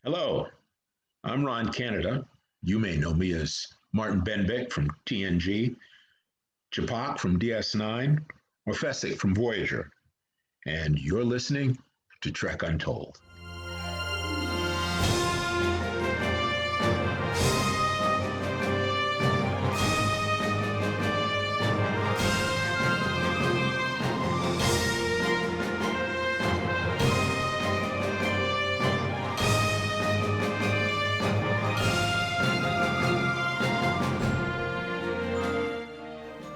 Hello, I'm Ron Canada. You may know me as Martin Benbeck from TNG, Chapok from DS9, or Fesek from Voyager. And you're listening to Trek Untold.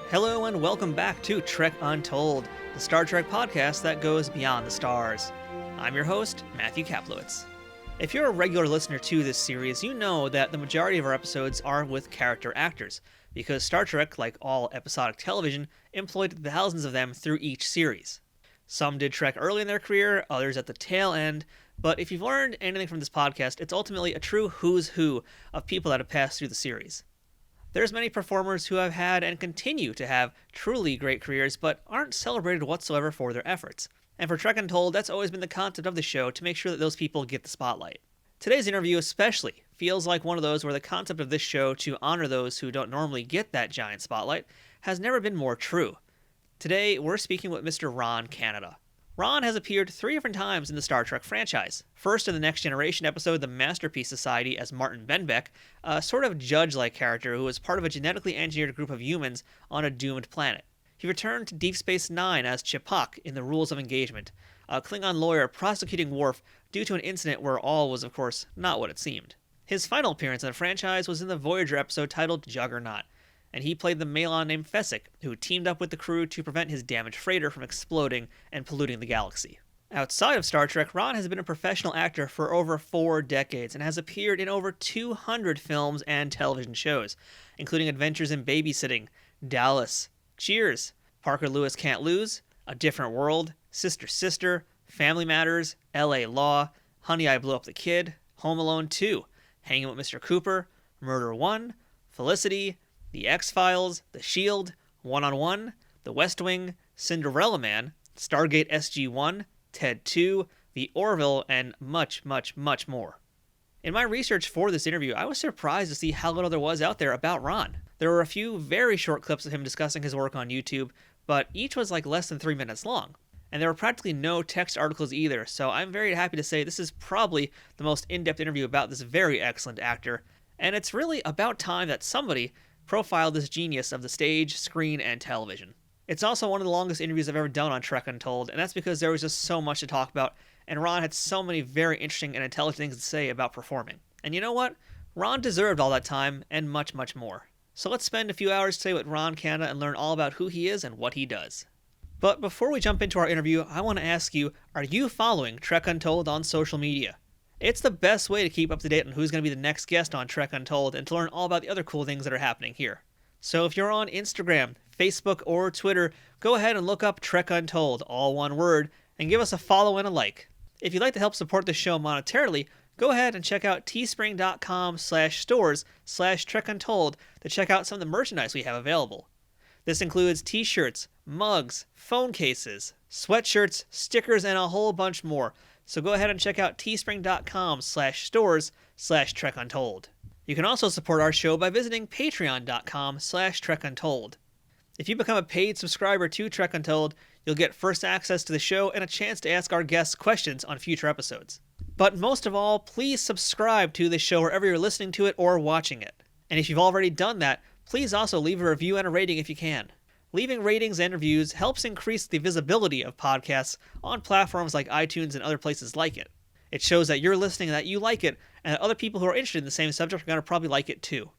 Hello and welcome back to Trek Untold, the Star Trek podcast that goes beyond the stars. I'm your host, Matthew Kaplowitz. If you're a regular listener to this series, you know that the majority of our episodes are with character actors, because Star Trek, like all episodic television, employed thousands of them through each series. Some did Trek early in their career, others at the tail end, but if you've learned anything from this podcast, it's ultimately a true who's who of people that have passed through the series. There's many performers who have had and continue to have truly great careers, but aren't celebrated whatsoever for their efforts. And for Trek Untold, that's always been the concept of the show, to make sure that those people get the spotlight. Today's interview especially feels like one of those where the concept of this show to honor those who don't normally get that giant spotlight has never been more true. Today, we're speaking with Mr. Ron Canada. Ron has appeared 3 different times in the Star Trek franchise. First in the Next Generation episode, The Masterpiece Society, as Martin Benbeck, a sort of judge-like character who was part of a genetically engineered group of humans on a doomed planet. He returned to Deep Space Nine as Chapok in The Rules of Engagement, a Klingon lawyer prosecuting Worf due to an incident where all was, of course, not what it seemed. His final appearance in the franchise was in the Voyager episode titled Juggernaut, and he played the Malon named Fesek, who teamed up with the crew to prevent his damaged freighter from exploding and polluting the galaxy. Outside of Star Trek, Ron has been a professional actor for over 4 decades and has appeared in over 200 films and television shows, including Adventures in Babysitting, Dallas, Cheers, Parker Lewis Can't Lose, A Different World, Sister Sister, Family Matters, L.A. Law, Honey, I Blew Up the Kid, Home Alone 2, Hanging with Mr. Cooper, Murder 1, Felicity, The X-Files, The Shield, One-on-One, The West Wing, Cinderella Man, Stargate SG-1, Ted 2, The Orville, and much, much, much more. In my research for this interview, I was surprised to see how little there was out there about Ron. There were a few very short clips of him discussing his work on YouTube, but each was like less than 3 minutes long. And there were practically no text articles either, so I'm very happy to say this is probably the most in-depth interview about this very excellent actor, and it's really about time that somebody profiled this genius of the stage, screen, and television. It's also one of the longest interviews I've ever done on Trek Untold, and that's because there was just so much to talk about, and Ron had so many very interesting and intelligent things to say about performing. And you know what? Ron deserved all that time, and much, much more. So let's spend a few hours today with Ron Canada and learn all about who he is and what he does. But before we jump into our interview, I want to ask you, are you following Trek Untold on social media? It's the best way to keep up to date on who's going to be the next guest on Trek Untold and to learn all about the other cool things that are happening here. So if you're on Instagram, Facebook, or Twitter, go ahead and look up Trek Untold, all one word, and give us a follow and a like. If you'd like to help support the show monetarily, go ahead and check out teespring.com/stores/Trek Untold to check out some of the merchandise we have available. This includes t-shirts, mugs, phone cases, sweatshirts, stickers, and a whole bunch more. So go ahead and check out teespring.com/stores/Trek Untold. You can also support our show by visiting patreon.com/Trek Untold. If you become a paid subscriber to Trek Untold, you'll get first access to the show and a chance to ask our guests questions on future episodes. But most of all, please subscribe to the show wherever you're listening to it or watching it. And if you've already done that, please also leave a review and a rating if you can. Leaving ratings and reviews helps increase the visibility of podcasts on platforms like iTunes and other places like it. It shows that you're listening and that you like it, and that other people who are interested in the same subject are going to probably like it too.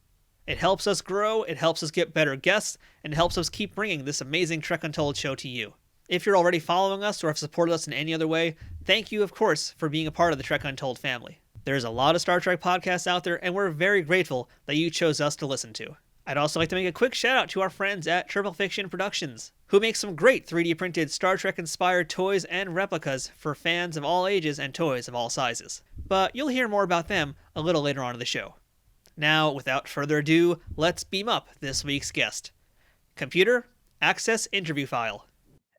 It helps us grow, it helps us get better guests, and it helps us keep bringing this amazing Trek Untold show to you. If you're already following us or have supported us in any other way, thank you, of course, for being a part of the Trek Untold family. There's a lot of Star Trek podcasts out there, and we're very grateful that you chose us to listen to. I'd also like to make a quick shout out to our friends at Triple Fiction Productions, who make some great 3D printed Star Trek inspired toys and replicas for fans of all ages and toys of all sizes. But you'll hear more about them a little later on in the show. Now, without further ado, let's beam up this week's guest. Computer, access interview file.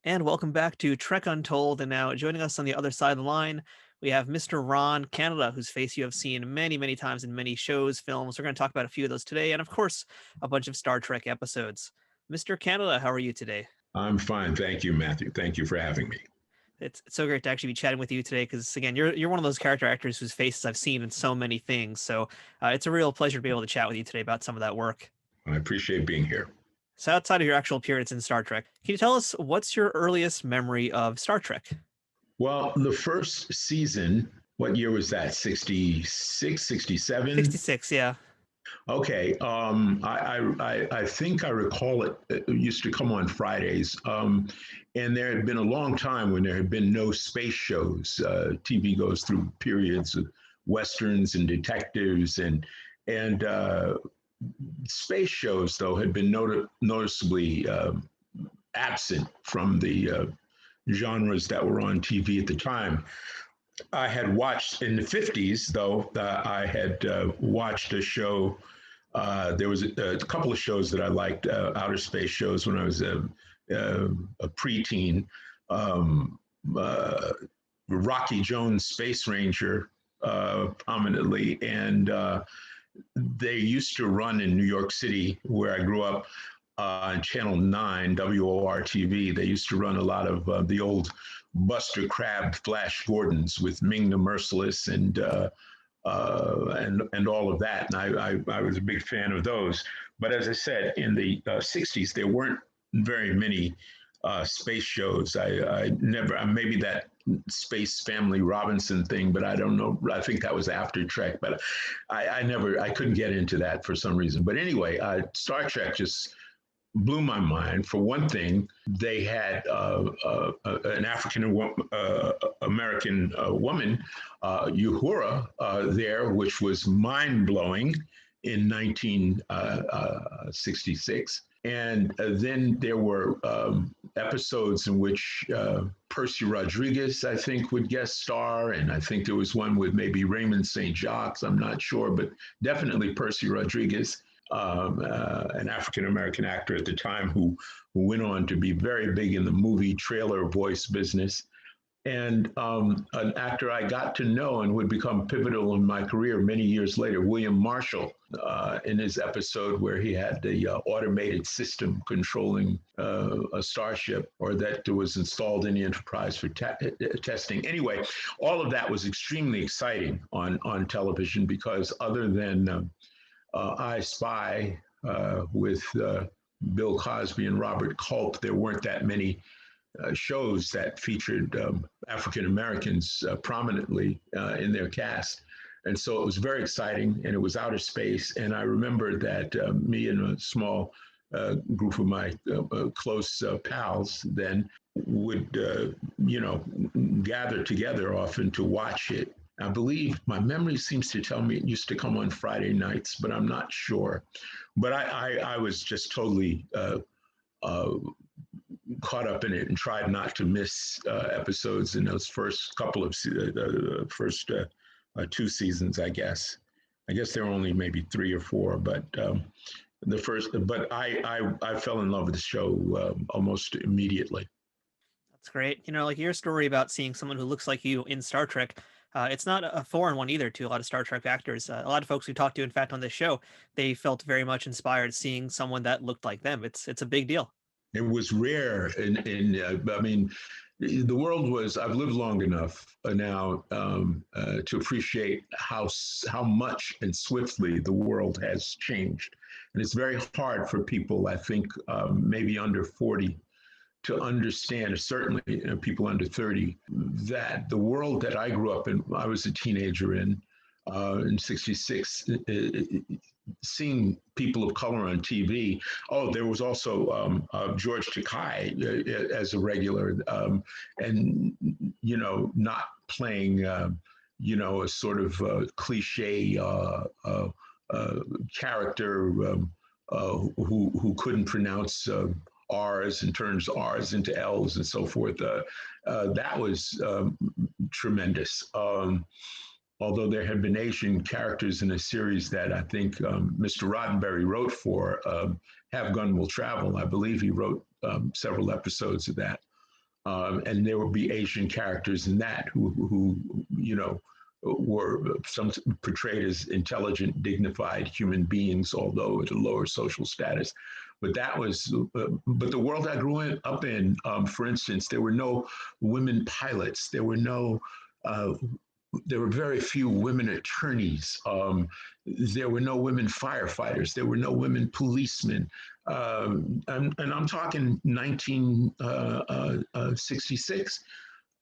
And welcome back to Trek Untold, and now joining us on the other side of the line, We have Mr. Ron Canada, whose face you have seen many, many times in many shows, films. We're going to talk about a few of those today, and of course, a bunch of Star Trek episodes. Mr. Canada, how are you today? I'm fine. Thank you, Matthew. Thank you for having me. It's so great to actually be chatting with you today because, again, you're one of those character actors whose faces I've seen in so many things. So it's a real pleasure to be able to chat with you today about some of that work. I appreciate being here. So, outside of your actual appearance in Star Trek, can you tell us what's your earliest memory of Star Trek? Well, the first season, what year was that? 66, 67? 66, yeah. Okay. I think I recall it used to come on Fridays. And there had been a long time when there had been no space shows. TV goes through periods of westerns and detectives and space shows, though, had been noticeably absent from the genres that were on TV at the time. I had watched in the 50s, though, I had watched a show. There was a couple of shows that I liked, outer space shows, when I was a preteen. Rocky Jones, Space Ranger, prominently. And they used to run in New York City, where I grew up, on Channel 9, WOR TV. They used to run a lot of the old Buster Crabbe Flash Gordons with Ming the Merciless and all of that. And I was a big fan of those. But as I said, in the 60s, there weren't very many space shows. I never, maybe that Space Family Robinson thing, but I don't know. I think that was after Trek, but I couldn't get into that for some reason. But anyway, Star Trek just blew my mind. For one thing, they had an African American woman, Uhura, there, which was mind blowing in 1966. And then there were episodes in which Percy Rodriguez, I think, would guest star. And I think there was one with maybe Raymond St. Jacques. I'm not sure, but definitely Percy Rodriguez. An African-American actor at the time who went on to be very big in the movie trailer voice business. And an actor I got to know and would become pivotal in my career many years later, William Marshall, in his episode where he had the automated system controlling a starship, or that was installed in the Enterprise for testing. Anyway, all of that was extremely exciting on television, because other than I Spy with Bill Cosby and Robert Culp, there weren't that many shows that featured African Americans prominently in their cast. And so it was very exciting, and it was outer space. And I remember that me and a small group of my close pals then would, gather together often to watch it. I believe my memory seems to tell me it used to come on Friday nights, but I'm not sure. But I was just totally caught up in it and tried not to miss episodes in those first couple of the first two seasons, I guess. I guess there were only maybe 3 or 4, but the first. But I fell in love with the show almost immediately. That's great. Like your story about seeing someone who looks like you in Star Trek. It's not a foreign one either to a lot of Star Trek actors. A lot of folks we talked to, in fact, on this show, they felt very much inspired seeing someone that looked like them. It's a big deal. It was rare, I mean, the world was. I've lived long enough now to appreciate how much and swiftly the world has changed, and it's very hard for people, I think, maybe under 40, to understand, certainly people under 30, that the world that I grew up in, I was a teenager in 66, seeing people of color on TV. Oh, there was also George Takei as a regular, and, not playing, a sort of cliche character who couldn't pronounce R's and turns R's into L's and so forth. That was tremendous. Although there had been Asian characters in a series that I think Mr. Roddenberry wrote for, Have Gun Will Travel. I believe he wrote several episodes of that. And there would be Asian characters in that who were some portrayed as intelligent, dignified human beings, although at a lower social status. But that was, but the world I grew up in, for instance, there were no women pilots. There were no, there were very few women attorneys. There were no women firefighters. There were no women policemen. And I'm talking 1966.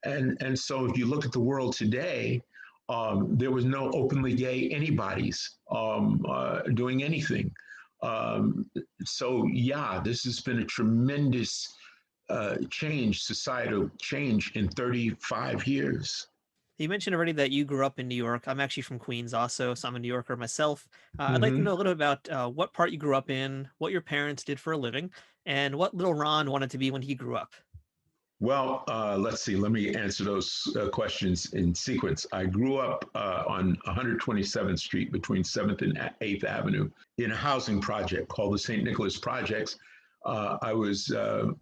And so if you look at the world today, there was no openly gay anybody's doing anything. So yeah, this has been a tremendous change, societal change in 35 years. You mentioned already that you grew up in New York. I'm actually from Queens also, so I'm a New Yorker myself. I'd like to Mm-hmm. know a little about what part you grew up in, what your parents did for a living, and what little Ron wanted to be when he grew up. Well, let's see. Let me answer those questions in sequence. I grew up on 127th Street between 7th and 8th Avenue in a housing project called the St. Nicholas Projects. I was out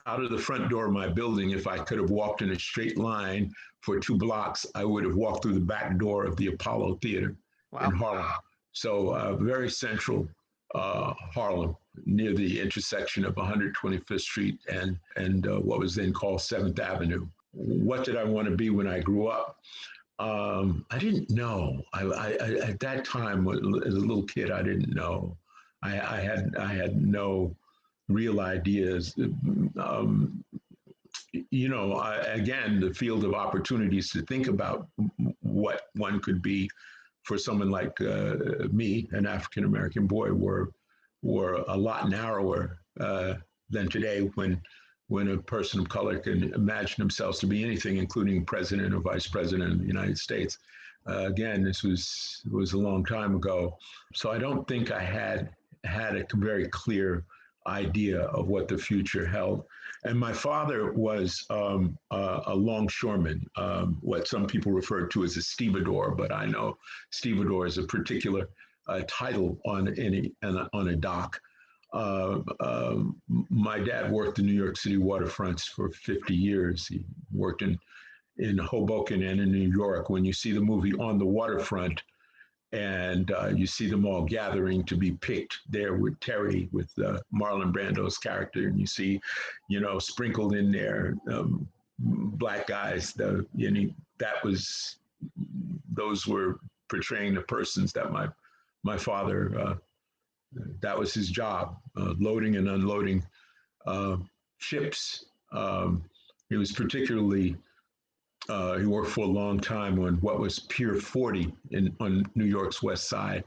of the front door of my building. If I could have walked in a straight line for 2 blocks, I would have walked through the back door of the Apollo Theater in Harlem. So very central Harlem, near the intersection of 125th Street and what was then called 7th Avenue. What did I want to be when I grew up? I didn't know. I at that time, as a little kid, I didn't know. I had no real ideas. Again, the field of opportunities to think about what one could be for someone like me, an African American boy, were a lot narrower than today, when a person of color can imagine themselves to be anything, including president or vice president of the United States. Again, this was a long time ago, so I don't think I had a very clear idea of what the future held. And my father was a longshoreman, what some people refer to as a stevedore, but I know stevedore is a particular title on a dock. My dad worked the New York City waterfronts for 50 years. He worked in Hoboken and in New York. When you see the movie On the Waterfront, and you see them all gathering to be picked there with Terry, with Marlon Brando's character, and you see, sprinkled in there, black guys. Those were portraying the persons that my father, that was his job, loading and unloading ships. He was particularly he worked for a long time on what was Pier 40 on New York's West Side,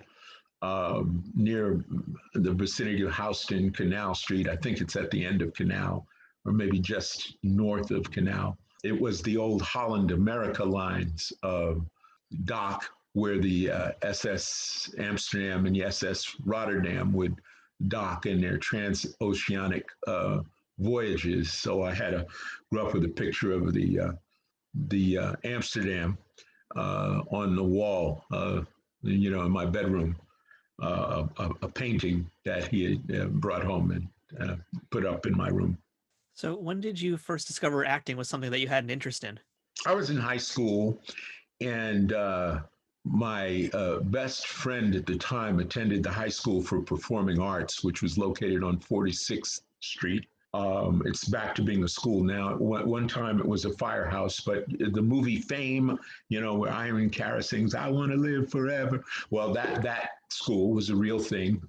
near the vicinity of Houston, Canal Street. I think it's at the end of Canal, or maybe just north of Canal. It was the old Holland America lines dock where the SS Amsterdam and the SS Rotterdam would dock in their transoceanic voyages. So I grew up with a picture of the Amsterdam on the wall, in my bedroom, a painting that he had brought home and put up in my room. So when did you first discover acting was something that you had an interest in? I was in high school, and my best friend at the time attended the High School for Performing Arts, which was located on 46th Street. It's back to being a school now. One time it was a firehouse, but the movie Fame, where Irene Cara sings, "I want to live forever." Well, that school was a real thing.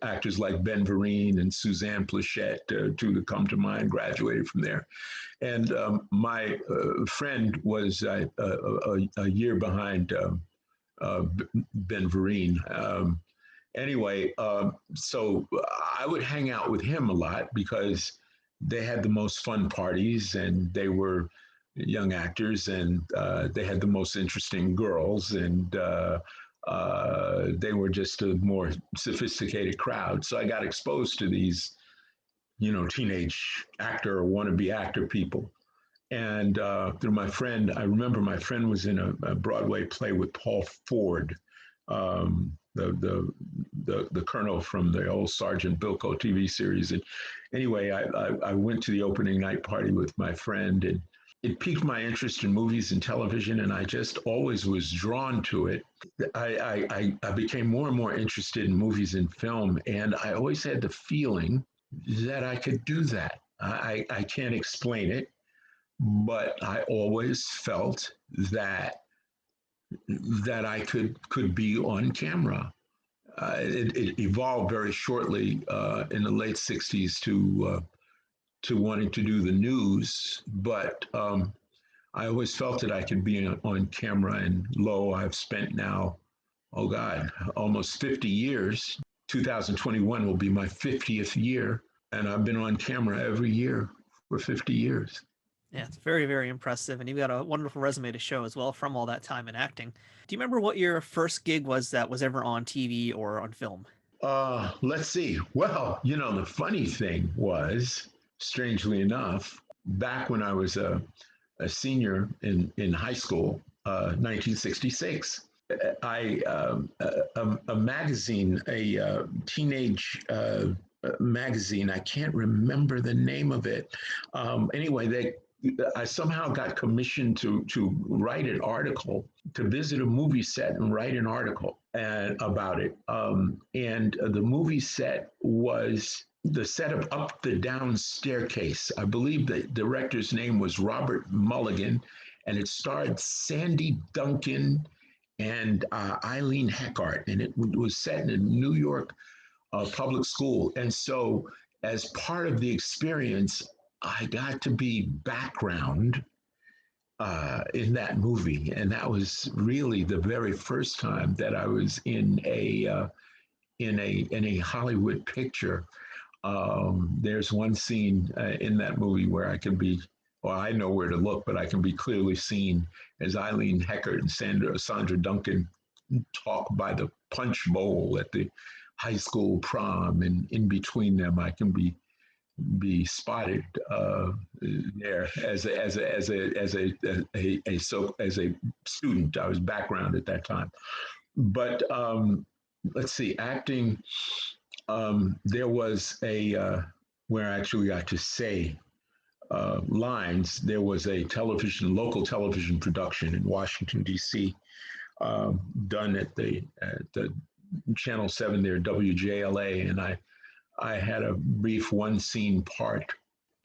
Actors like Ben Vereen and Suzanne Plachette, two that come to mind, graduated from there. And my friend was a year behind Ben Vereen. Anyway, so I would hang out with him a lot because they had the most fun parties, and they were young actors, and they had the most interesting girls, and they were just a more sophisticated crowd. So I got exposed to these, teenage actor or wannabe actor people. And through my friend, I remember my friend was in a Broadway play with Paul Ford, the colonel from the old Sergeant Bilko TV series. And anyway, I went to the opening night party with my friend, and it piqued my interest in movies and television, and I just always was drawn to it. I became more and more interested in movies and film, and I always had the feeling that I could do that. I can't explain it, but I always felt that I could be on camera. It evolved very shortly in the late '60s to wanting to do the news, but I always felt that I could be on camera. And lo, I've spent now, oh God, almost 50 years. 2021 will be my 50th year, and I've been on camera every year for 50 years. Yeah, it's very, very impressive. And you've got a wonderful resume to show as well from all that time in acting. Do you remember what your first gig was that was ever on TV or on film? Let's see. Well, the funny thing was, strangely enough, back when I was a senior in high school, 1966, a magazine, a teenage magazine, I can't remember the name of it. Anyway, I somehow got commissioned to write an article, to visit a movie set and write an article about it. And the movie set was the set of Up the Down Staircase. I believe the director's name was Robert Mulligan, and it starred Sandy Duncan and Eileen Heckart, and it was set in a New York public school. And so as part of the experience, I got to be background in that movie, and that was really the very first time that I was in a Hollywood picture. There's one scene in that movie where I can be, well, I know where to look, but I can be clearly seen as Eileen Heckart and Sandra Duncan talk by the punch bowl at the high school prom, and in between them, I can be spotted there as a student. I was background at that time. But let's see, acting. There was where I actually got to say lines. There was a local television production in Washington D.C. Done at the Channel 7 there, WJLA, and I had a brief one scene part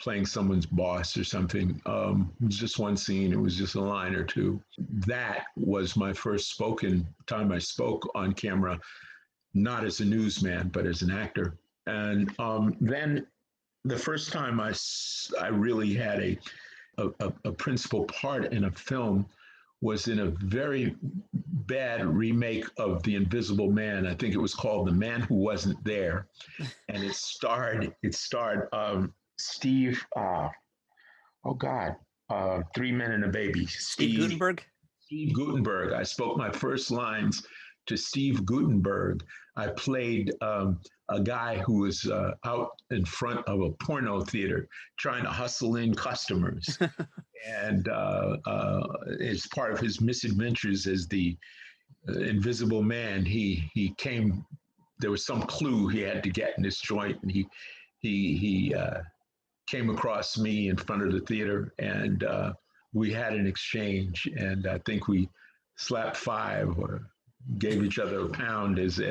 playing someone's boss or something. It was just one scene. It was just a line or two. That was my first time I spoke on camera, not as a newsman, but as an actor. And then the first time I really had a principal part in a film was in a very bad remake of The Invisible Man. I think it was called The Man Who Wasn't There. And it starred Steve, oh God, 3 Men and a Baby. Steve Guttenberg? Steve Guttenberg. I spoke my first lines to Steve Guttenberg. I played a guy who was out in front of a porno theater trying to hustle in customers. And as part of his misadventures as the Invisible Man, he came, there was some clue he had to get in this joint, and he came across me in front of the theater, and we had an exchange, and I think we slapped 5 or gave each other a pound, as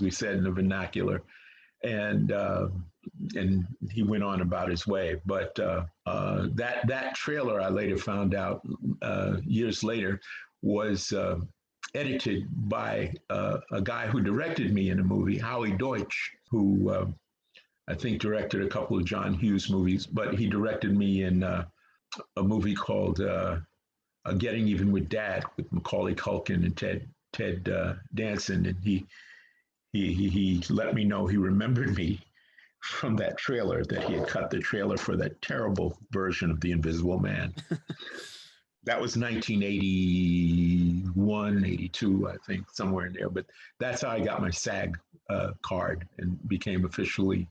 we said in the vernacular, and he went on about his way. But that trailer, I later found out years later, was edited by a guy who directed me in a movie, Howie Deutsch, who I think directed a couple of John Hughes movies, but he directed me in a movie called Getting Even with Dad with Macaulay Culkin and Ted Danson, and he let me know he remembered me from that trailer, that he had cut the trailer for that terrible version of The Invisible Man. That was 1981, 82, I think, somewhere in there. But that's how I got my SAG card and became officially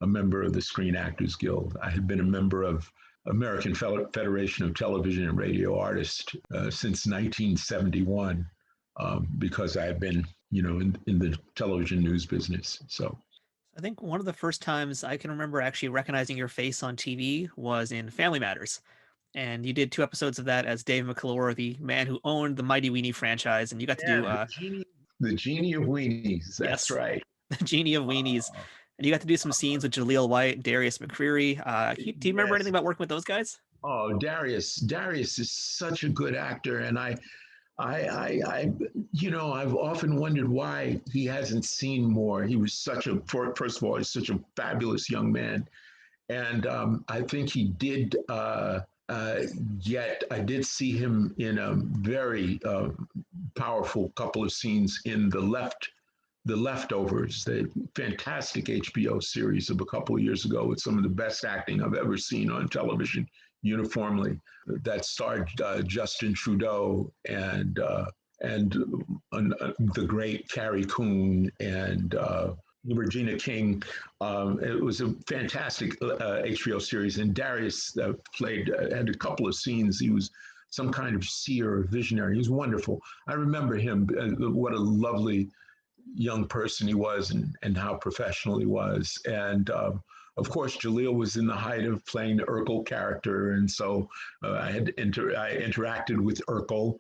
a member of the Screen Actors Guild. I had been a member of American Federation of Television and Radio Artists since 1971. because I've been, in the television news business. So I think one of the first times I can remember actually recognizing your face on TV was in Family Matters. And you did 2 episodes of that as Dave McClure, the man who owned the Mighty Weenie franchise. And you got to yeah, do, the genie of weenies. That's yes, right. the Genie of Weenies. And you got to do some scenes with Jaleel White and Darius McCreary. Do you remember anything Yes. about working with those guys? Oh, Darius is such a good actor, and I've often wondered why he hasn't seen more. He was first of all, he's such a fabulous young man, and I think he did. Yet I did see him in a very powerful couple of scenes in The Leftovers, the fantastic HBO series of a couple of years ago with some of the best acting I've ever seen on television uniformly. That starred Justin Trudeau and the great Carrie Coon and Regina King. It was a fantastic HBO series, and Darius had a couple of scenes. He was some kind of seer or visionary. He was wonderful. I remember him. What a lovely young person he was, and how professional he was. And of course, Jaleel was in the height of playing the Urkel character, and so I interacted with Urkel.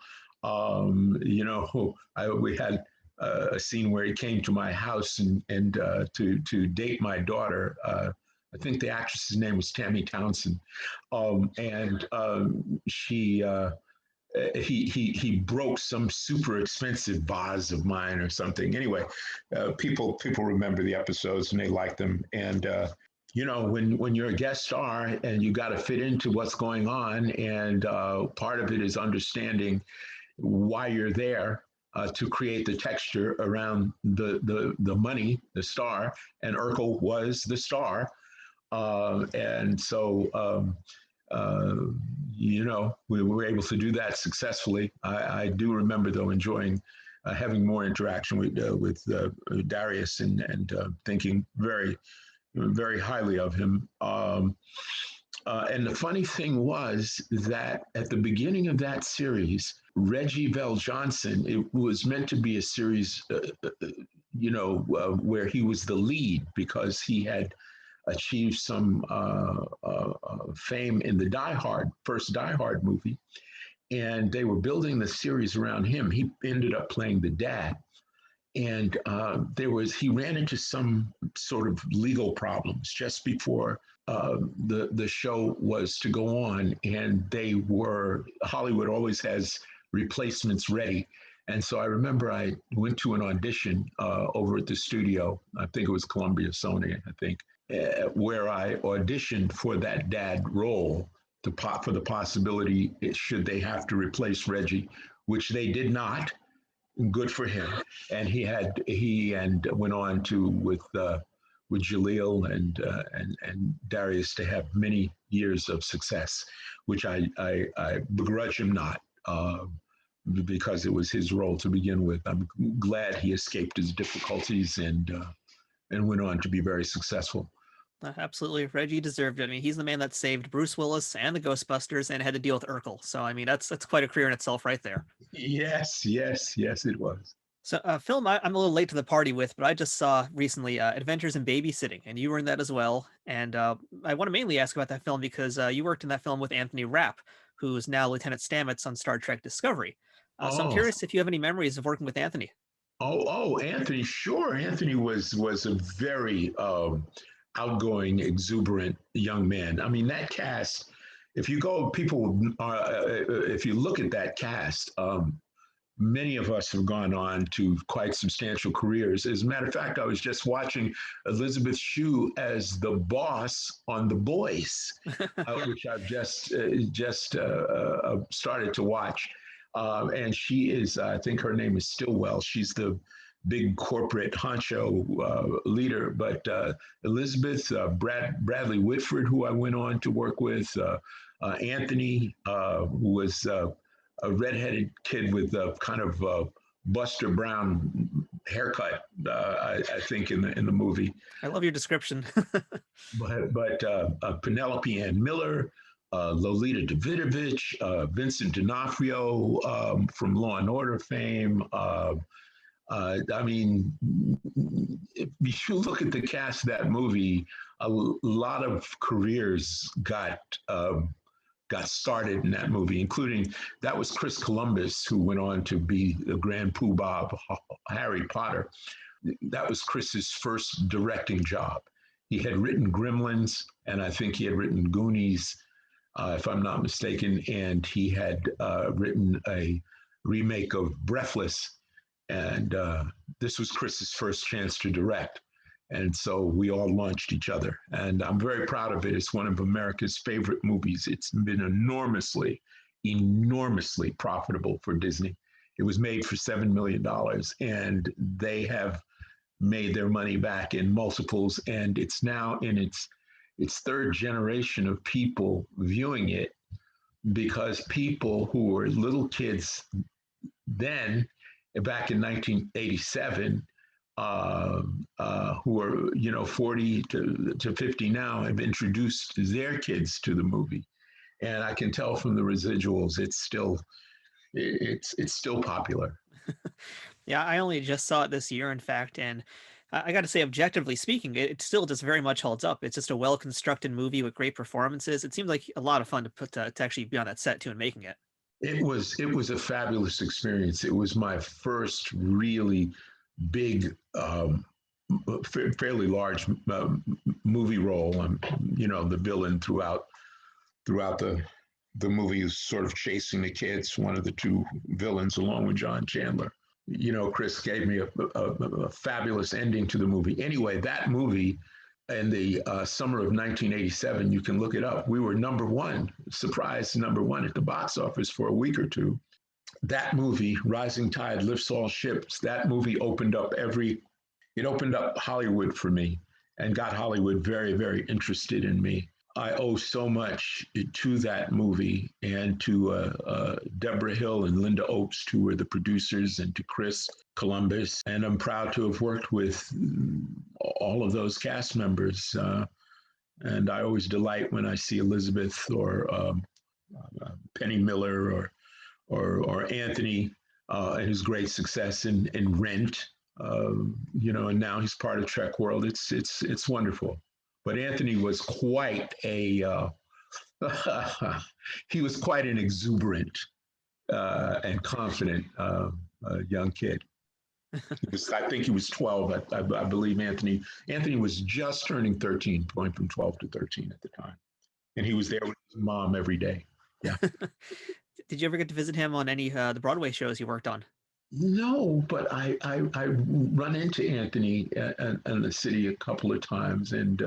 We had a scene where he came to my house and to date my daughter. I think the actress's name was Tammy Townsend, and she. He broke some super expensive vase of mine or something. Anyway, people remember the episodes and they like them. And when you're a guest star and you got to fit into what's going on, and part of it is understanding why you're there. To create the texture around the money, the star, and Urkel was the star, and so we were able to do that successfully. I do remember, though, enjoying having more interaction with Darius and thinking very, very highly of him. And the funny thing was that at the beginning of that series, Reggie VelJohnson, it was meant to be a series, where he was the lead because he had achieved some fame in the first Die Hard movie. And they were building the series around him. He ended up playing the dad. And he ran into some sort of legal problems just before the show was to go on. And Hollywood always has replacements ready. And so I remember I went to an audition over at the studio. I think it was Columbia Sony, I think, where I auditioned for that dad role for the possibility, should they have to replace Reggie, which they did not. Good for him. And he went on to with Jaleel and Darius to have many years of success, which I begrudge him not. Because it was his role to begin with. I'm glad he escaped his difficulties and went on to be very successful. Absolutely. Reggie deserved it. I mean, he's the man that saved Bruce Willis and the Ghostbusters and had to deal with Urkel. So, I mean, that's quite a career in itself right there. Yes, it was. So, a film I'm a little late to the party with, but I just saw recently Adventures in Babysitting, and you were in that as well. And I want to mainly ask about that film because you worked in that film with Anthony Rapp, who's now Lieutenant Stamets on Star Trek Discovery. So I'm curious if you have any memories of working with Anthony. Anthony, sure. Anthony was a very outgoing, exuberant young man. I mean, that cast, if you look at that cast, many of us have gone on to quite substantial careers. As a matter of fact, I was just watching Elizabeth Shue as the boss on The Boys, which I've just started to watch. And she is, I think her name is Stillwell. She's the big corporate honcho leader. But Elizabeth, Bradley Whitford, who I went on to work with, Anthony, who was a redheaded kid with a kind of Buster Brown haircut, I think in the movie. I love your description. but Penelope Ann Miller, Lolita Davidovich, Vincent D'Onofrio from Law and Order fame. I mean, if you look at the cast of that movie, a lot of careers got started in that movie, including that was Chris Columbus, who went on to be the Grand Poobah of Harry Potter. That was Chris's first directing job. He had written Gremlins, and I think he had written Goonies, if I'm not mistaken, and he had written a remake of Breathless, and this was Chris's first chance to direct. And so we all launched each other. And I'm very proud of it. It's one of America's favorite movies. It's been enormously, enormously profitable for Disney. It was made for $7 million, and they have made their money back in multiples. And it's now in its third generation of people viewing it, because people who were little kids then, back in 1987, who are 40 to 50 now, have introduced their kids to the movie, and I can tell from the residuals it's still popular. Yeah, I only just saw it this year, in fact, and I got to say, objectively speaking, it still just very much holds up. It's just a well-constructed movie with great performances. It seems like a lot of fun to put to actually be on that set too and making it. It was a fabulous experience. It was my first really big, fairly large movie role. The villain throughout the movie is sort of chasing the kids, one of the two villains, along with John Chandler. Chris gave me a fabulous ending to the movie. Anyway, that movie in the summer of 1987, you can look it up. We were number one at the box office for a week or two. That movie, Rising Tide Lifts All Ships, that movie opened up Hollywood for me and got Hollywood very, very interested in me. I owe so much to that movie, and to Deborah Hill and Linda Obst, who were the producers, and to Chris Columbus. And I'm proud to have worked with all of those cast members. And I always delight when I see Elizabeth or Penny Miller or Anthony and his great success in Rent. And now he's part of Trek World. It's wonderful. But Anthony was quite he was quite an exuberant and confident young kid. I think he was 12. I believe Anthony was just turning 13, going from 12 to 13 at the time. And he was there with his mom every day. Yeah. Did you ever get to visit him on any the Broadway shows you worked on? No, but I run into Anthony in the city a couple of times, and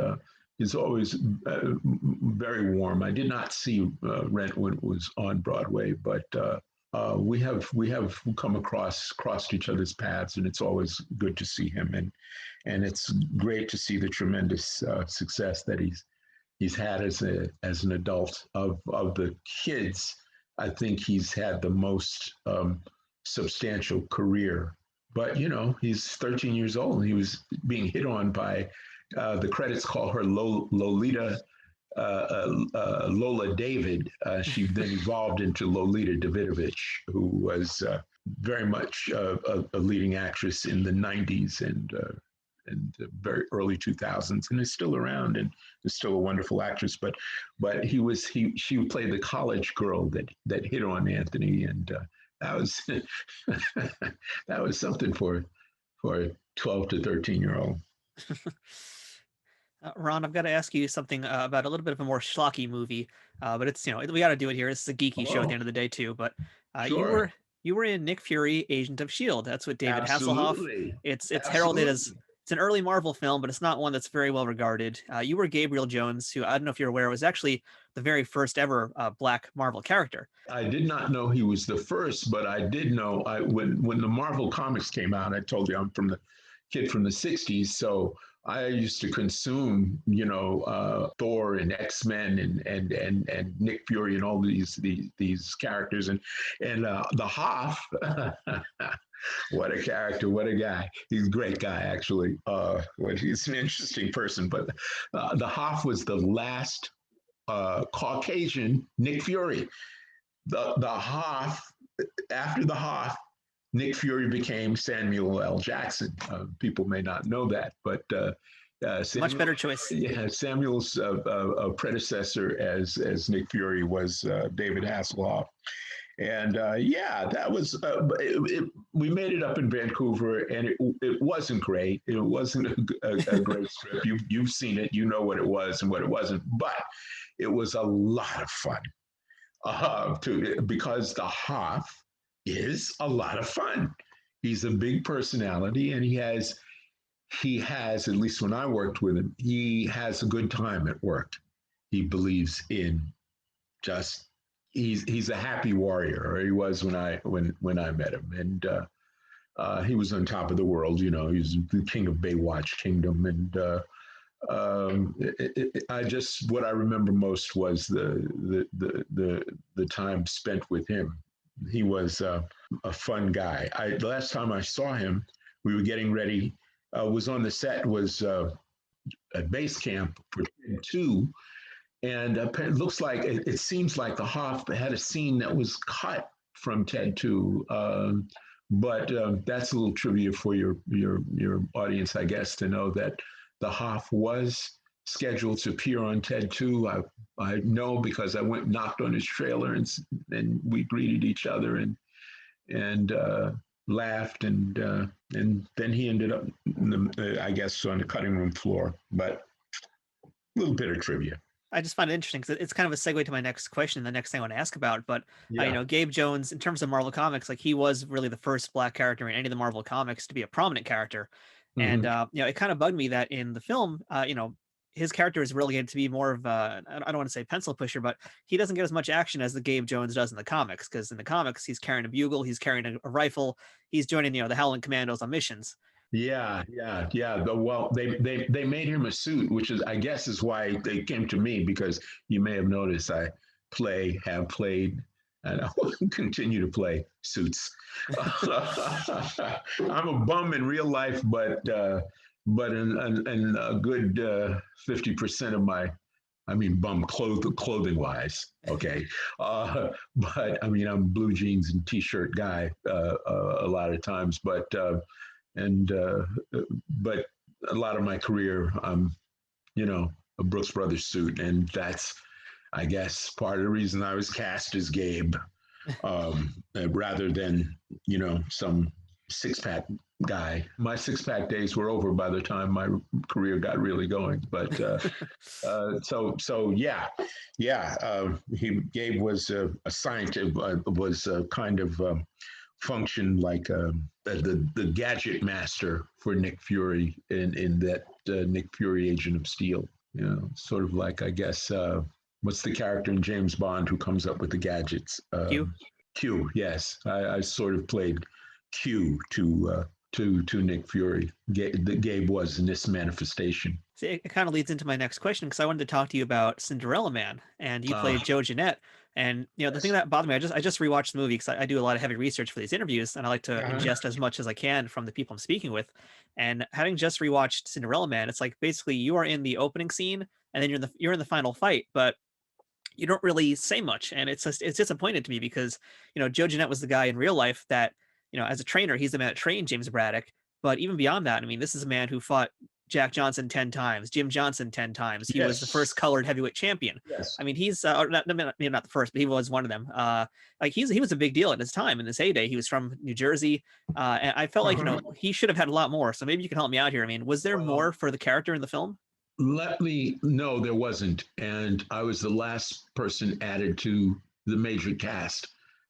he's always very warm. I did not see Rent when it was on Broadway, but we have crossed each other's paths, and it's always good to see him, and it's great to see the tremendous success that he's had as an adult. Of the kids, I think he's had the most substantial career. But he's 13 years old, and he was being hit on by the credits call her Lolita Lola David. She then evolved into Lolita Davidovich, who was very much a leading actress in the 90s and the very early 2000s, and is still around and is still a wonderful actress. But she played the college girl that hit on Anthony, and that was something for a 12 to 13-year-old. Ron, I've got to ask you something about a little bit of a more schlocky movie, but it's we got to do it here. This is a geeky show at the end of the day too. But Sure. you were in Nick Fury, Agent of S.H.I.E.L.D. That's with David Absolutely. Hasselhoff. It's heralded as it's an early Marvel film, but it's not one that's very well regarded. You were Gabriel Jones, who I don't know if you're aware was actually the very first ever Black Marvel character. I did not know he was the first, but I did know when the Marvel comics came out. I told you I'm from the kid from the 60s, so I used to consume, Thor and X-Men and Nick Fury and all these characters and the Hoff. What a character! What a guy! He's a great guy, actually. He's an interesting person. But the Hoff was the last Caucasian Nick Fury. The Hoff, after the Hoff, Nick Fury became Samuel L. Jackson. People may not know that, but Much better choice. Yeah, Samuel's predecessor as Nick Fury was David Hasselhoff. And yeah, that was, we made it up in Vancouver, and it wasn't great. It wasn't a great script. You've seen it, you know what it was and what it wasn't, but it was a lot of fun because the Hoff is a lot of fun. He's a big personality, and he has, at least when I worked with him, he has a good time at work. He believes in just, he's a happy warrior, or he was when I met him. And he was on top of the world, you know, he's the king of Baywatch Kingdom. And what I remember most was the time spent with him. He was a fun guy. The last time I saw him, we were getting ready, was on the set, was at base camp for TNG, and it seems like the Hoff had a scene that was cut from TNG. But that's a little trivia for your audience, I guess, to know that the Hoff was scheduled to appear on TNG. I know because I went and knocked on his trailer, and we greeted each other and laughed, and then he ended up, I guess, on the cutting room floor. But a little bit of trivia. I just find it interesting because it's kind of a segue to my next question, the next thing I want to ask about. But yeah. Gabe Jones, in terms of Marvel Comics, like, he was really the first Black character in any of the Marvel comics to be a prominent character. Mm-hmm. And it kind of bugged me that in the film, his character is relegated to be more of I don't want to say pencil pusher, but he doesn't get as much action as the Gabe Jones does in the comics. Because in the comics, he's carrying a bugle, he's carrying a rifle, he's joining the Howling Commandos on missions. Yeah. Well, they made him a suit, which I guess is why they came to me, because you may have noticed I have played, and I will continue to play suits. I'm a bum in real life, but in a good 50% of my, bum clothing wise. Okay. But I'm blue jeans and t-shirt guy a lot of times, but a lot of my career, a Brooks Brothers suit. And that's, I guess, part of the reason I was cast as Gabe, rather than, some six-pack guy. My six-pack days were over by the time my career got really going. But Gabe was a scientist, was a kind of function like the gadget master for Nick Fury in that Nick Fury Agent of Steel. Sort of like, I guess, what's the character in James Bond who comes up with the gadgets? Q. Yes, I sort of played Q to Nick Fury. Gabe was in this manifestation. See, it kind of leads into my next question, because I wanted to talk to you about Cinderella Man, and you played Joe Jeanette. And the thing that bothered me, I just rewatched the movie because I do a lot of heavy research for these interviews, and I like to ingest as much as I can from the people I'm speaking with. And having just rewatched Cinderella Man, it's like basically you are in the opening scene, and then you're in the final fight, but you don't really say much. And it's disappointed to me because Joe Jeanette was the guy in real life that as a trainer, he's the man that trained James Braddock. But even beyond that, this is a man who fought Jack Johnson 10 times, Jim Johnson 10 times. He was the first colored heavyweight champion. Yes. He's not the first, but he was one of them. He was a big deal at his time in his heyday. He was from New Jersey. And I felt like, he should have had a lot more. So maybe you can help me out here. Was there more for the character in the film? No, there wasn't. And I was the last person added to the major cast.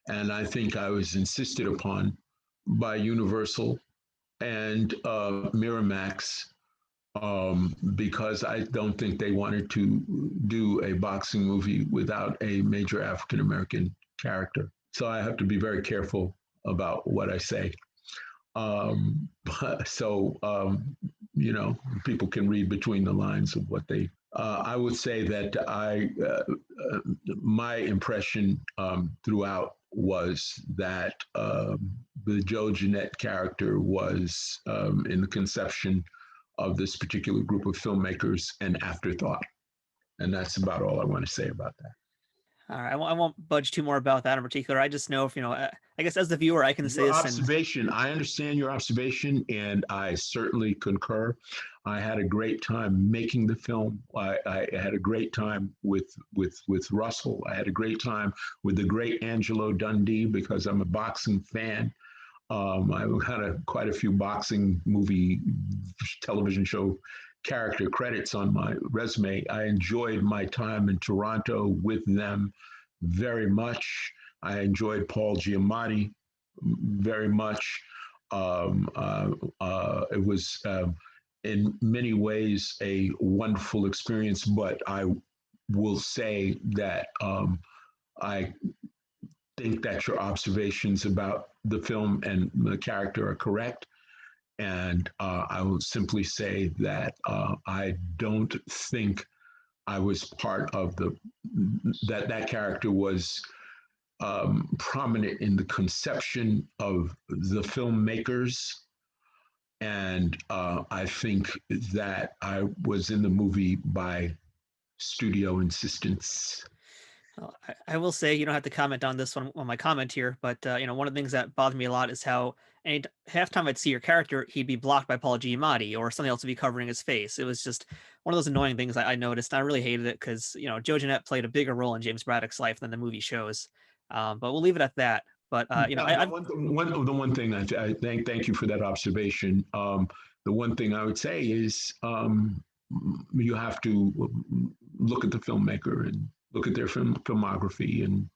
And I think I was insisted upon by Universal and Miramax, because I don't think they wanted to do a boxing movie without a major African-American character. So I have to be very careful about what I say. People can read between the lines of what they, I would say that my impression throughout was that the Joe Jeanette character was, in the conception of this particular group of filmmakers, an afterthought. And that's about all I want to say about that. All right, I won't budge too more about that in particular. I just know if, I guess as the viewer, I can say Your this. observation, I understand your observation, and I certainly concur. I had a great time making the film. I had a great time with Russell. I had a great time with the great Angelo Dundee because I'm a boxing fan. I've had quite a few boxing movie, television show character credits on my resume. I enjoyed my time in Toronto with them very much. I enjoyed Paul Giamatti very much. It was in many ways a wonderful experience, but I will say that I think that your observations about the film and the character are correct. And I will simply say that I don't think I was part of that character was prominent in the conception of the filmmakers. And I think that I was in the movie by studio insistence. Well, I will say you don't have to comment on this one on my comment here, but one of the things that bothered me a lot is how half time I'd see your character, he'd be blocked by Paul Giamatti or something else would be covering his face. It was just one of those annoying things I noticed. And I really hated it because Joe Jeanette played a bigger role in James Braddock's life than the movie shows. But we'll leave it at that. But the one thing I thank you for that observation. The one thing I would say is you have to look at the filmmaker and look at their filmography, and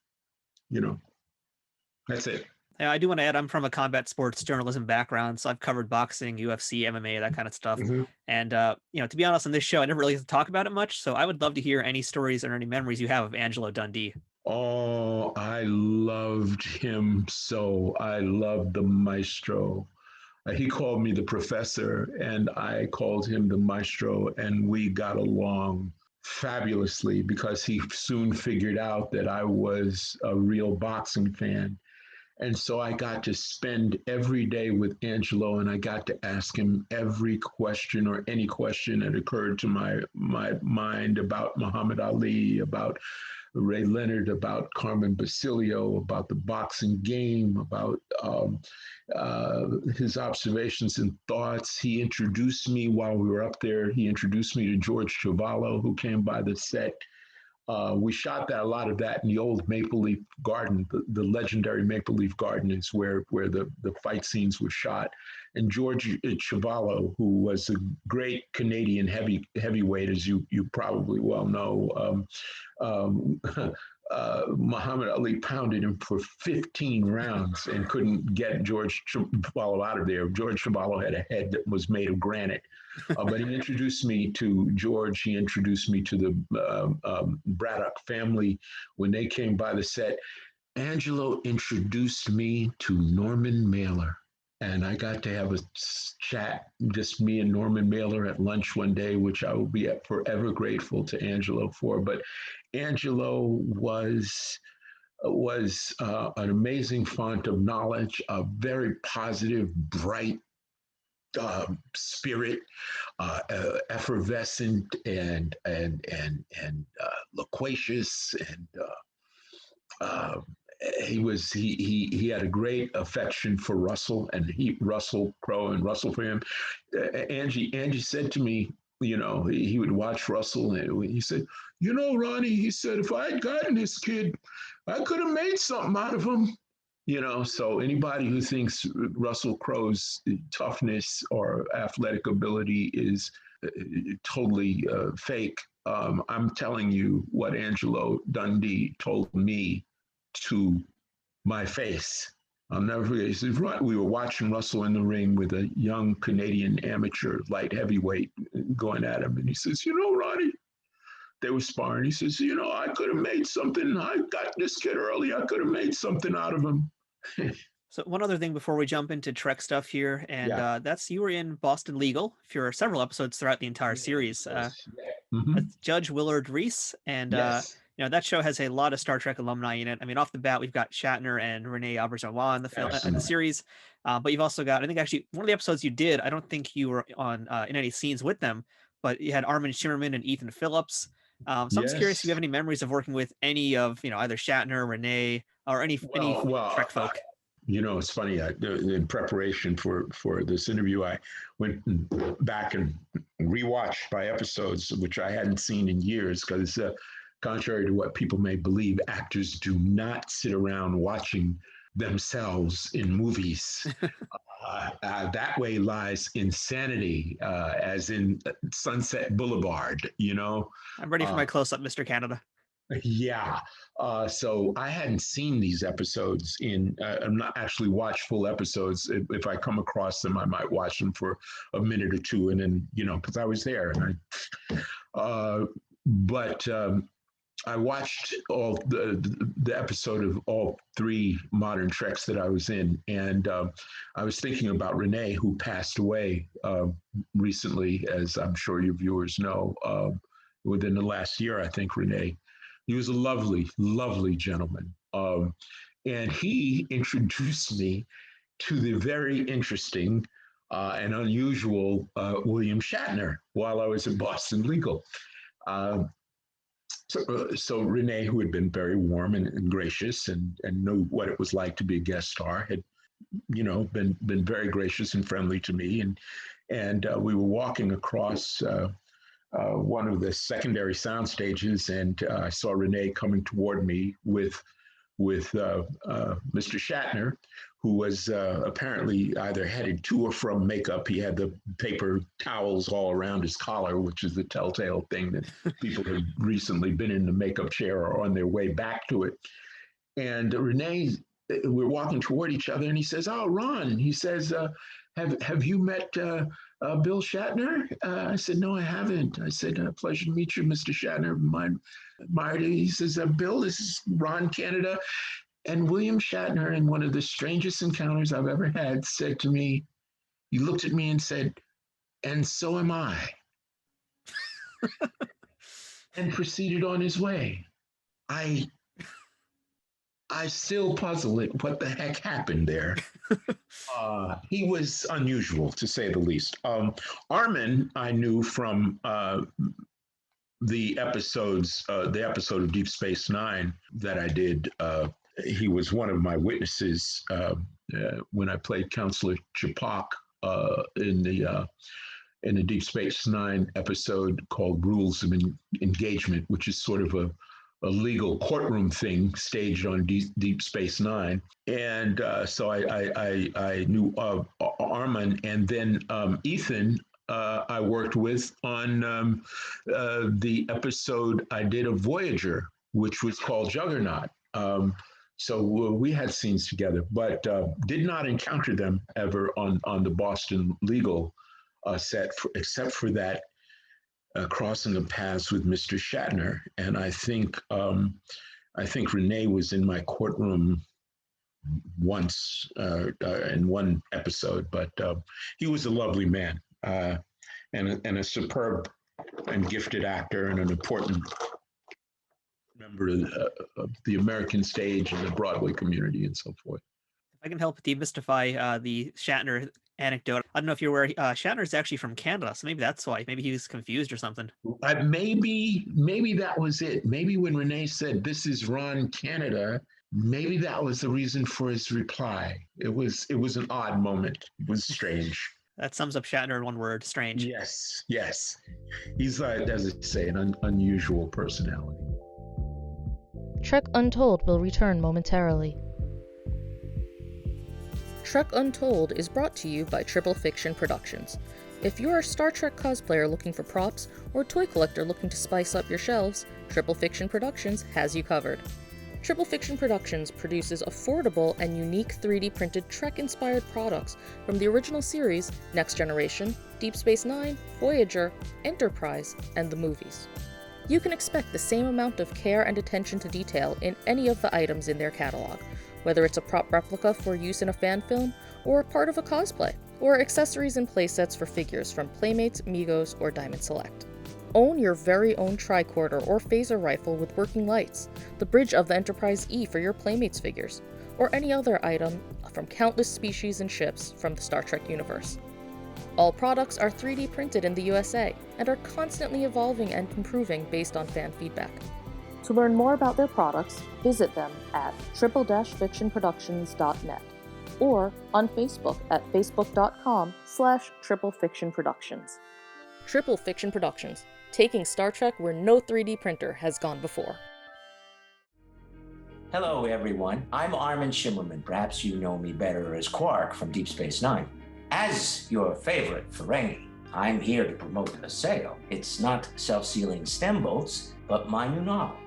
that's it. I do want to add, I'm from a combat sports journalism background, so I've covered boxing, UFC, MMA, that kind of stuff. Mm-hmm. And to be honest, on this show, I never really get to talk about it much. So I would love to hear any stories or any memories you have of Angelo Dundee. Oh, I loved him so. I loved the maestro. He called me the professor, and I called him the maestro, and we got along fabulously because he soon figured out that I was a real boxing fan. And so I got to spend every day with Angelo, and I got to ask him every question or any question that occurred to my mind about Muhammad Ali, about Ray Leonard, about Carmen Basilio, about the boxing game, about his observations and thoughts. He introduced me while we were up there. He introduced me to George Chavallo, who came by the set. We shot a lot of that in the old Maple Leaf Garden. The legendary Maple Leaf Garden is where the fight scenes were shot. And George Chavallo, who was a great Canadian heavyweight, as you probably well know, Muhammad Ali pounded him for 15 rounds and couldn't get George Chavallo out of there. George Chavallo had a head that was made of granite. But he introduced me to George. He introduced me to the Braddock family when they came by the set. Angelo introduced me to Norman Mailer. And I got to have a chat, just me and Norman Mailer at lunch one day, which I will be forever grateful to Angelo for. But Angelo was an amazing font of knowledge, a very positive, bright spirit, effervescent and loquacious, and he had a great affection for Russell, and Russell Crowe and Russell for him. Angie said to me, he would watch Russell, and he said, Ronnie, he said, if I had gotten this kid, I could have made something out of him. So anybody who thinks Russell Crowe's toughness or athletic ability is totally fake, I'm telling you what Angelo Dundee told me to my face. I'll never forget. He says, we were watching Russell in the ring with a young Canadian amateur light heavyweight going at him. And he says, Ronnie, they were sparring. He says, I could have made something. I got this kid early. I could have made something out of him. So one other thing before we jump into Trek stuff here, and that's you were in Boston Legal for several episodes throughout the entire series. Judge Willard Reese, and that show has a lot of Star Trek alumni in it. I mean, off the bat, we've got Shatner and Renee Auberjonois in the film in the series, but you've also got, I think actually one of the episodes you did, I don't think you were on in any scenes with them, but you had Armin Shimmerman and Ethan Phillips. So I'm just curious if you Yes. have any memories of working with any of, either Shatner, Renee, or any Trek folk. It's funny. In preparation for this interview, I went back and rewatched my episodes, which I hadn't seen in years, because contrary to what people may believe, actors do not sit around watching themselves in movies. That way lies insanity, as in Sunset Boulevard. I'm ready for Uh, my close-up, Mr. Canada. yeah. So I hadn't seen these episodes I'm not actually watched full episodes. If I come across them, I might watch them for a minute or two. And then, because I was there. But I watched all the episode of all three modern Treks that I was in. And I was thinking about Renee, who passed away recently, as I'm sure your viewers know, within the last year, I think, Renee. He was a lovely, lovely gentleman. And he introduced me to the very interesting and unusual William Shatner while I was at Boston Legal. So Renee, who had been very warm and gracious and knew what it was like to be a guest star, had been very gracious and friendly to me, and we were walking across one of the secondary sound stages, and I saw Renee coming toward me with Mr. Shatner, who was apparently either headed to or from makeup. He had the paper towels all around his collar, which is the telltale thing that people have recently been in the makeup chair or on their way back to it. And Renee, we're walking toward each other, and he says, "Oh, Ron," he says, have you met Bill Shatner?" I said, "No, I haven't." I said, "Pleasure to meet you, Mr. Shatner." Marty, he says, "Bill, this is Ron Canada." And William Shatner, in one of the strangest encounters I've ever had, said to me, he looked at me and said, "And so am I," and proceeded on his way. I still puzzle it. What the heck happened there? He was unusual, to say the least. Armin, I knew from the episode of Deep Space Nine that I did. He was one of my witnesses when I played Counselor Chapok in the Deep Space Nine episode called Rules of Engagement, which is sort of a legal courtroom thing staged on Deep Space Nine. And so I knew Armin, and then Ethan I worked with on the episode I did of Voyager, which was called Juggernaut. So we had scenes together, but did not encounter them ever on the Boston Legal set, except for that crossing of paths with Mr. Shatner. And I think Renee was in my courtroom once in one episode, but he was a lovely man and a superb and gifted actor and an important member of the American stage and the Broadway community and so forth. If I can help demystify the Shatner anecdote, I don't know if you're aware, Shatner is actually from Canada, so maybe that's why. Maybe he was confused or something. Maybe that was it. Maybe when Renee said, "This is Ron Canada," maybe that was the reason for his reply. It was an odd moment. It was strange. That sums up Shatner in one word: strange. Yes. He's, as I say, an unusual personality. Trek Untold will return momentarily. Trek Untold is brought to you by Triple Fiction Productions. If you're a Star Trek cosplayer looking for props, or toy collector looking to spice up your shelves, Triple Fiction Productions has you covered. Triple Fiction Productions produces affordable and unique 3D printed Trek-inspired products from the original series, Next Generation, Deep Space Nine, Voyager, Enterprise, and the movies. You can expect the same amount of care and attention to detail in any of the items in their catalog, whether it's a prop replica for use in a fan film, or part of a cosplay, or accessories and playsets for figures from Playmates, Migos, or Diamond Select. Own your very own tricorder or phaser rifle with working lights, the bridge of the Enterprise E for your Playmates figures, or any other item from countless species and ships from the Star Trek universe. All products are 3D printed in the USA and are constantly evolving and improving based on fan feedback. To learn more about their products, visit them at triple-fictionproductions.net or on Facebook at facebook.com/triplefictionproductions. Triple Fiction Productions, taking Star Trek where no 3D printer has gone before. Hello, everyone. I'm Armin Shimmerman. Perhaps you know me better as Quark from Deep Space Nine. As your favorite Ferengi, I'm here to promote a sale. It's not self-sealing stem bolts, but my new novel,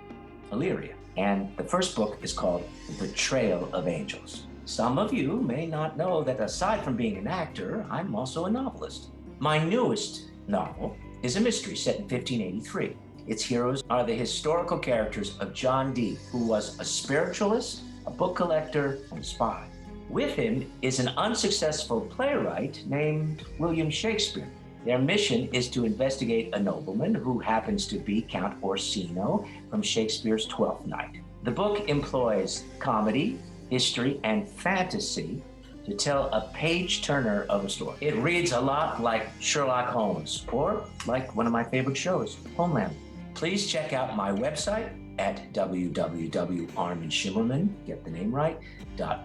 Illyria. And the first book is called The Betrayal of Angels. Some of you may not know that aside from being an actor, I'm also a novelist. My newest novel is a mystery set in 1583. Its heroes are the historical characters of John Dee, who was a spiritualist, a book collector, and a spy. With him is an unsuccessful playwright named William Shakespeare. Their mission is to investigate a nobleman who happens to be Count Orsino from Shakespeare's Twelfth Night. The book employs comedy, history, and fantasy to tell a page-turner of a story. It reads a lot like Sherlock Holmes, or like one of my favorite shows, Homeland. Please check out my website at www.arminshimmerman, get the name right,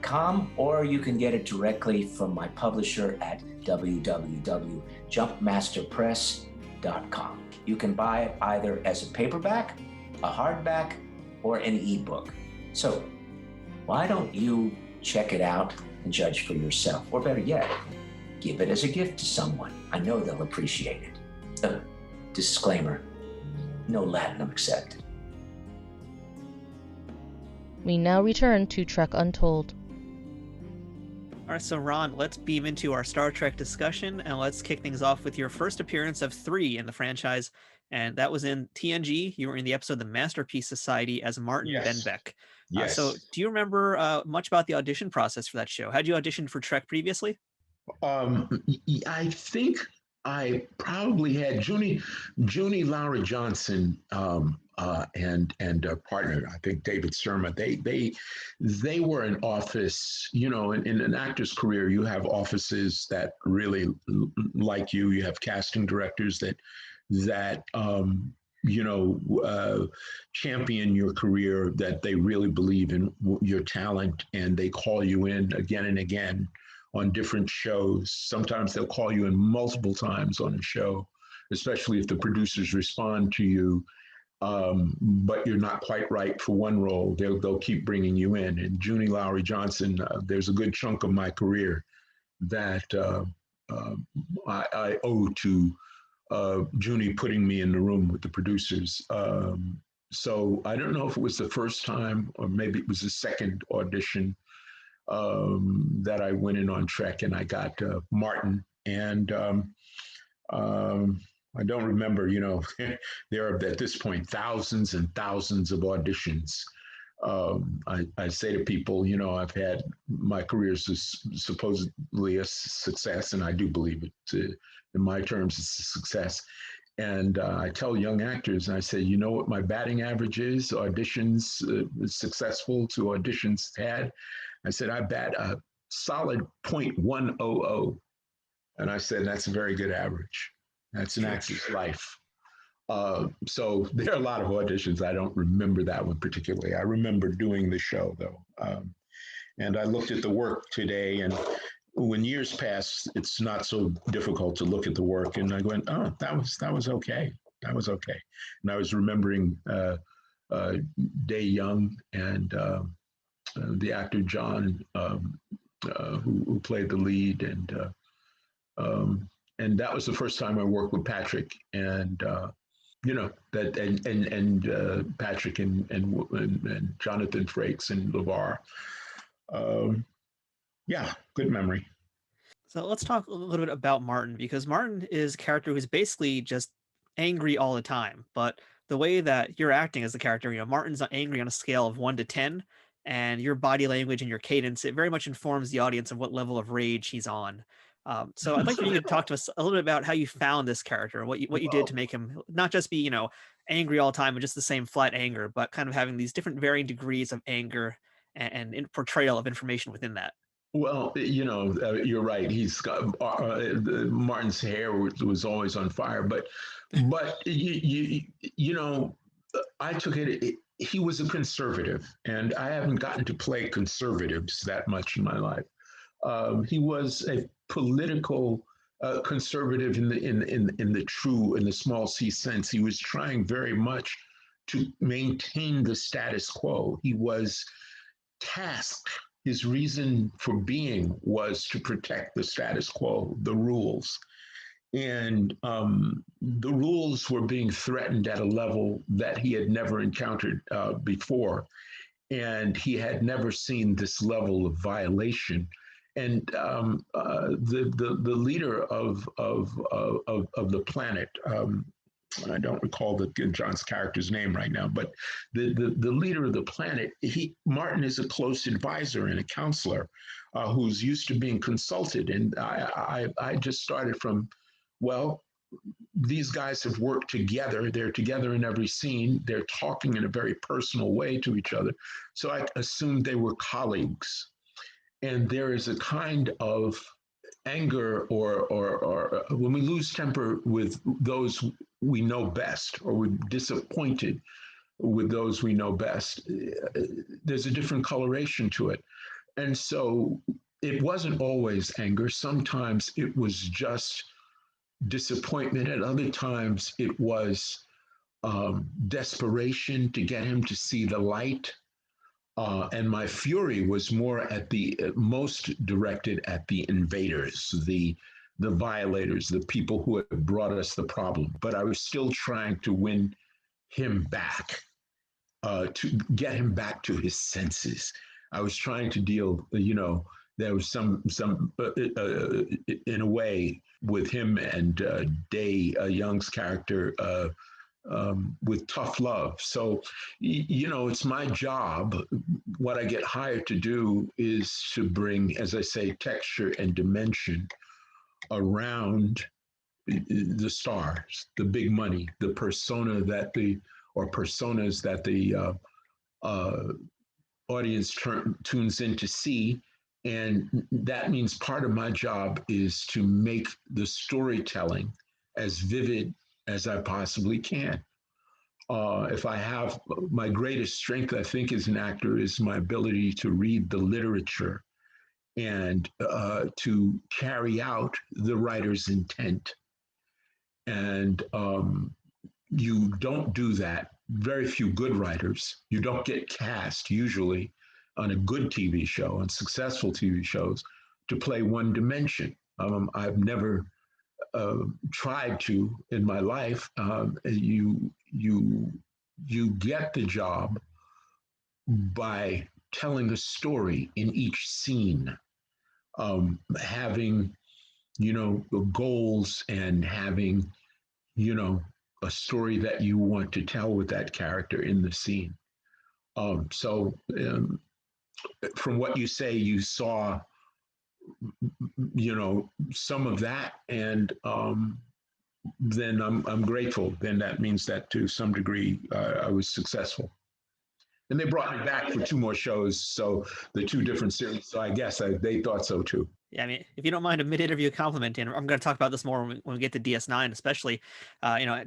.com, or you can get it directly from my publisher at www.jumpmasterpress.com. You can buy it either as a paperback, a hardback, or an ebook. So why don't you check it out and judge for yourself? Or better yet, give it as a gift to someone. I know they'll appreciate it. Disclaimer, no latinum accepted. We now return to Trek Untold. All right, so Ron, let's beam into our Star Trek discussion, and let's kick things off with your first appearance of 3 in the franchise, and that was in TNG. You were in the episode The Masterpiece Society as Martin Benbeck. Yes. So do you remember much about the audition process for that show? Had you auditioned for Trek previously? I think I probably had Junie Lowry Johnson and a partner, I think David Surma. They were an office. You know, in an actor's career, you have offices that really like you. You have casting directors that champion your career, that they really believe in your talent, and they call you in again and again on different shows. Sometimes they'll call you in multiple times on a show, especially if the producers respond to you, but you're not quite right for one role. They'll keep bringing you in. And Junie Lowry Johnson, there's a good chunk of my career that I owe to Junie putting me in the room with the producers. So I don't know if it was the first time or maybe it was the second audition that I went in on Trek, and I got Martin. And I don't remember, there are at this point thousands and thousands of auditions. I say to people, I've had my career is supposedly a success, and I do believe it. In my terms, it's a success. And I tell young actors, and I say, you know what my batting average is? Auditions successful to auditions had. I said, I bat a solid .100. And I said, that's a very good average. That's an actor's life. So there are a lot of auditions. I don't remember that one particularly. I remember doing the show, though. And I looked at the work today, and when years pass, it's not so difficult to look at the work. And I went, oh, that was okay. That was okay. And I was remembering Day Young and the actor John, who played the lead, and that was the first time I worked with Patrick, and Patrick and Jonathan Frakes and Levar. Yeah, good memory. So let's talk a little bit about Martin, because Martin is a character who's basically just angry all the time. But the way that you're acting as the character, Martin's angry on a scale of 1 to 10, and your body language and your cadence, it very much informs the audience of what level of rage he's on. So I'd like for you to talk to us a little bit about how you found this character, what you did to make him not just be, angry all the time and just the same flat anger, but kind of having these different varying degrees of anger and portrayal of information within that. Well, you're right. He's got Martin's hair was always on fire, but I took it. He was a conservative, and I haven't gotten to play conservatives that much in my life. He was a political conservative in the small c sense. He was trying very much to maintain the status quo. He was tasked. His reason for being was to protect the status quo, the rules. And the rules were being threatened at a level that he had never encountered before. And he had never seen this level of violation. And the leader of the planet, I don't recall John's character's name right now, but the leader of the planet, Martin is a close advisor and a counselor who's used to being consulted. And I just started from, well, these guys have worked together. They're together in every scene. They're talking in a very personal way to each other. So I assumed they were colleagues. And there is a kind of anger or when we lose temper with those we know best, or we're disappointed with those we know best, there's a different coloration to it. And so it wasn't always anger. Sometimes it was just disappointment. At other times it was desperation to get him to see the light. And my fury was more most directed at the invaders, the violators, the people who had brought us the problem. But I was still trying to win him back, to get him back to his senses. I was trying to deal, there was some in a way with him and Day Young's character, with tough love. So, it's my job. What I get hired to do is to bring, as I say, texture and dimension around the stars, the big money, the personas that the audience tunes in to see. And that means part of my job is to make the storytelling as vivid as I possibly can. If I have my greatest strength, I think, as an actor, is my ability to read the literature and to carry out the writer's intent. And you don't do that. Very few good writers. You don't get cast usually on a good TV show, on successful TV shows, to play one dimension. I've never tried to in my life. You get the job by telling a story in each scene, having goals and having a story that you want to tell with that character in the scene. So from what you say, you saw some of that, and then I'm grateful. Then that means that to some degree I was successful. And they brought me back for 2 more shows, so the 2 different series. So I guess they thought so too. Yeah, I mean, if you don't mind a mid-interview compliment, and I'm going to talk about this more when we get to DS9, especially,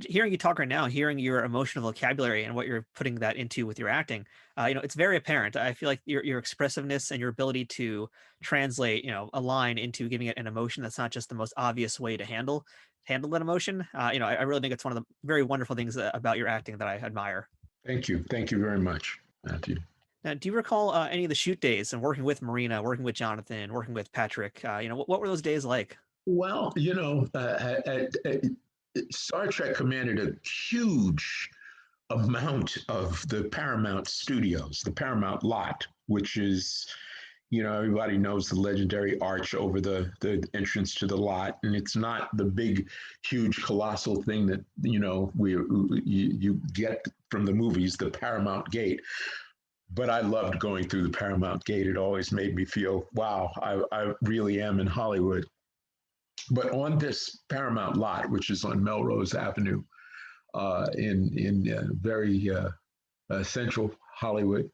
hearing you talk right now, hearing your emotional vocabulary and what you're putting that into with your acting, it's very apparent. I feel like your expressiveness and your ability to translate, a line into giving it an emotion that's not just the most obvious way to handle that emotion. I really think it's one of the very wonderful things about your acting that I admire. Thank you very much, Matthew. Now, do you recall any of the shoot days and working with Marina, working with Jonathan, working with Patrick? What were those days like? Well, Star Trek commanded a huge amount of the Paramount studios, the Paramount lot, which is, everybody knows the legendary arch over the entrance to the lot. And it's not the big, huge, colossal thing that, you get from the movies, the Paramount Gate. But I loved going through the Paramount Gate. It always made me feel, wow, I really am in Hollywood. But on this Paramount lot, which is on Melrose Avenue in very central Hollywood,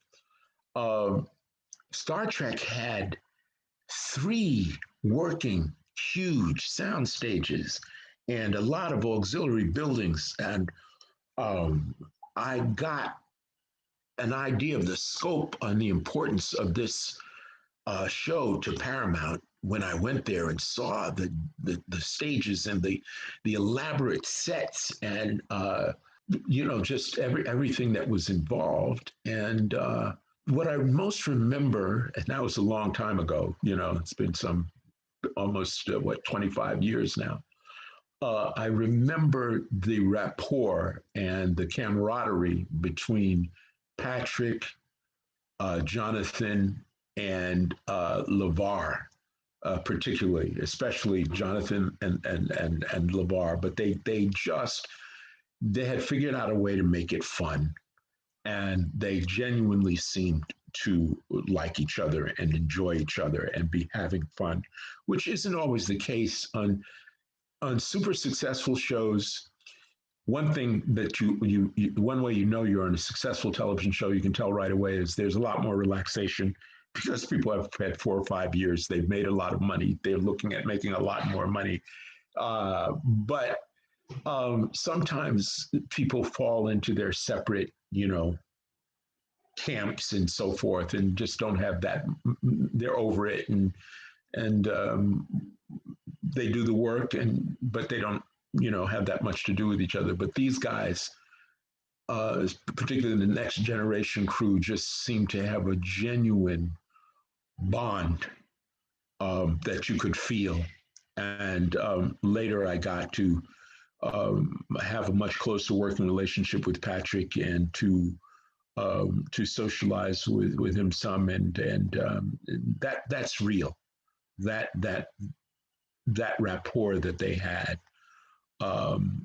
Star Trek had 3 working huge sound stages and a lot of auxiliary buildings. And I got an idea of the scope and the importance of this show to Paramount when I went there and saw the stages and the elaborate sets and just everything that was involved. And what I most remember, and that was a long time ago, it's been some almost 25 years now. I remember the rapport and the camaraderie between Patrick, Jonathan, and Levar, particularly, especially Jonathan and Levar. But they had figured out a way to make it fun, and they genuinely seemed to like each other and enjoy each other and be having fun, which isn't always the case on super successful shows. One thing that one way you're on a successful television show, you can tell right away, is there's a lot more relaxation because people have had 4 or 5 years. They've made a lot of money. They're looking at making a lot more money. But sometimes people fall into their separate, camps and so forth, and just don't have that. They're over it, and they do the work, but they don't, have that much to do with each other. But these guys, particularly the next generation crew, just seem to have a genuine bond that you could feel. And later I got to have a much closer working relationship with Patrick and to socialize with him some, and that's real. That rapport that they had,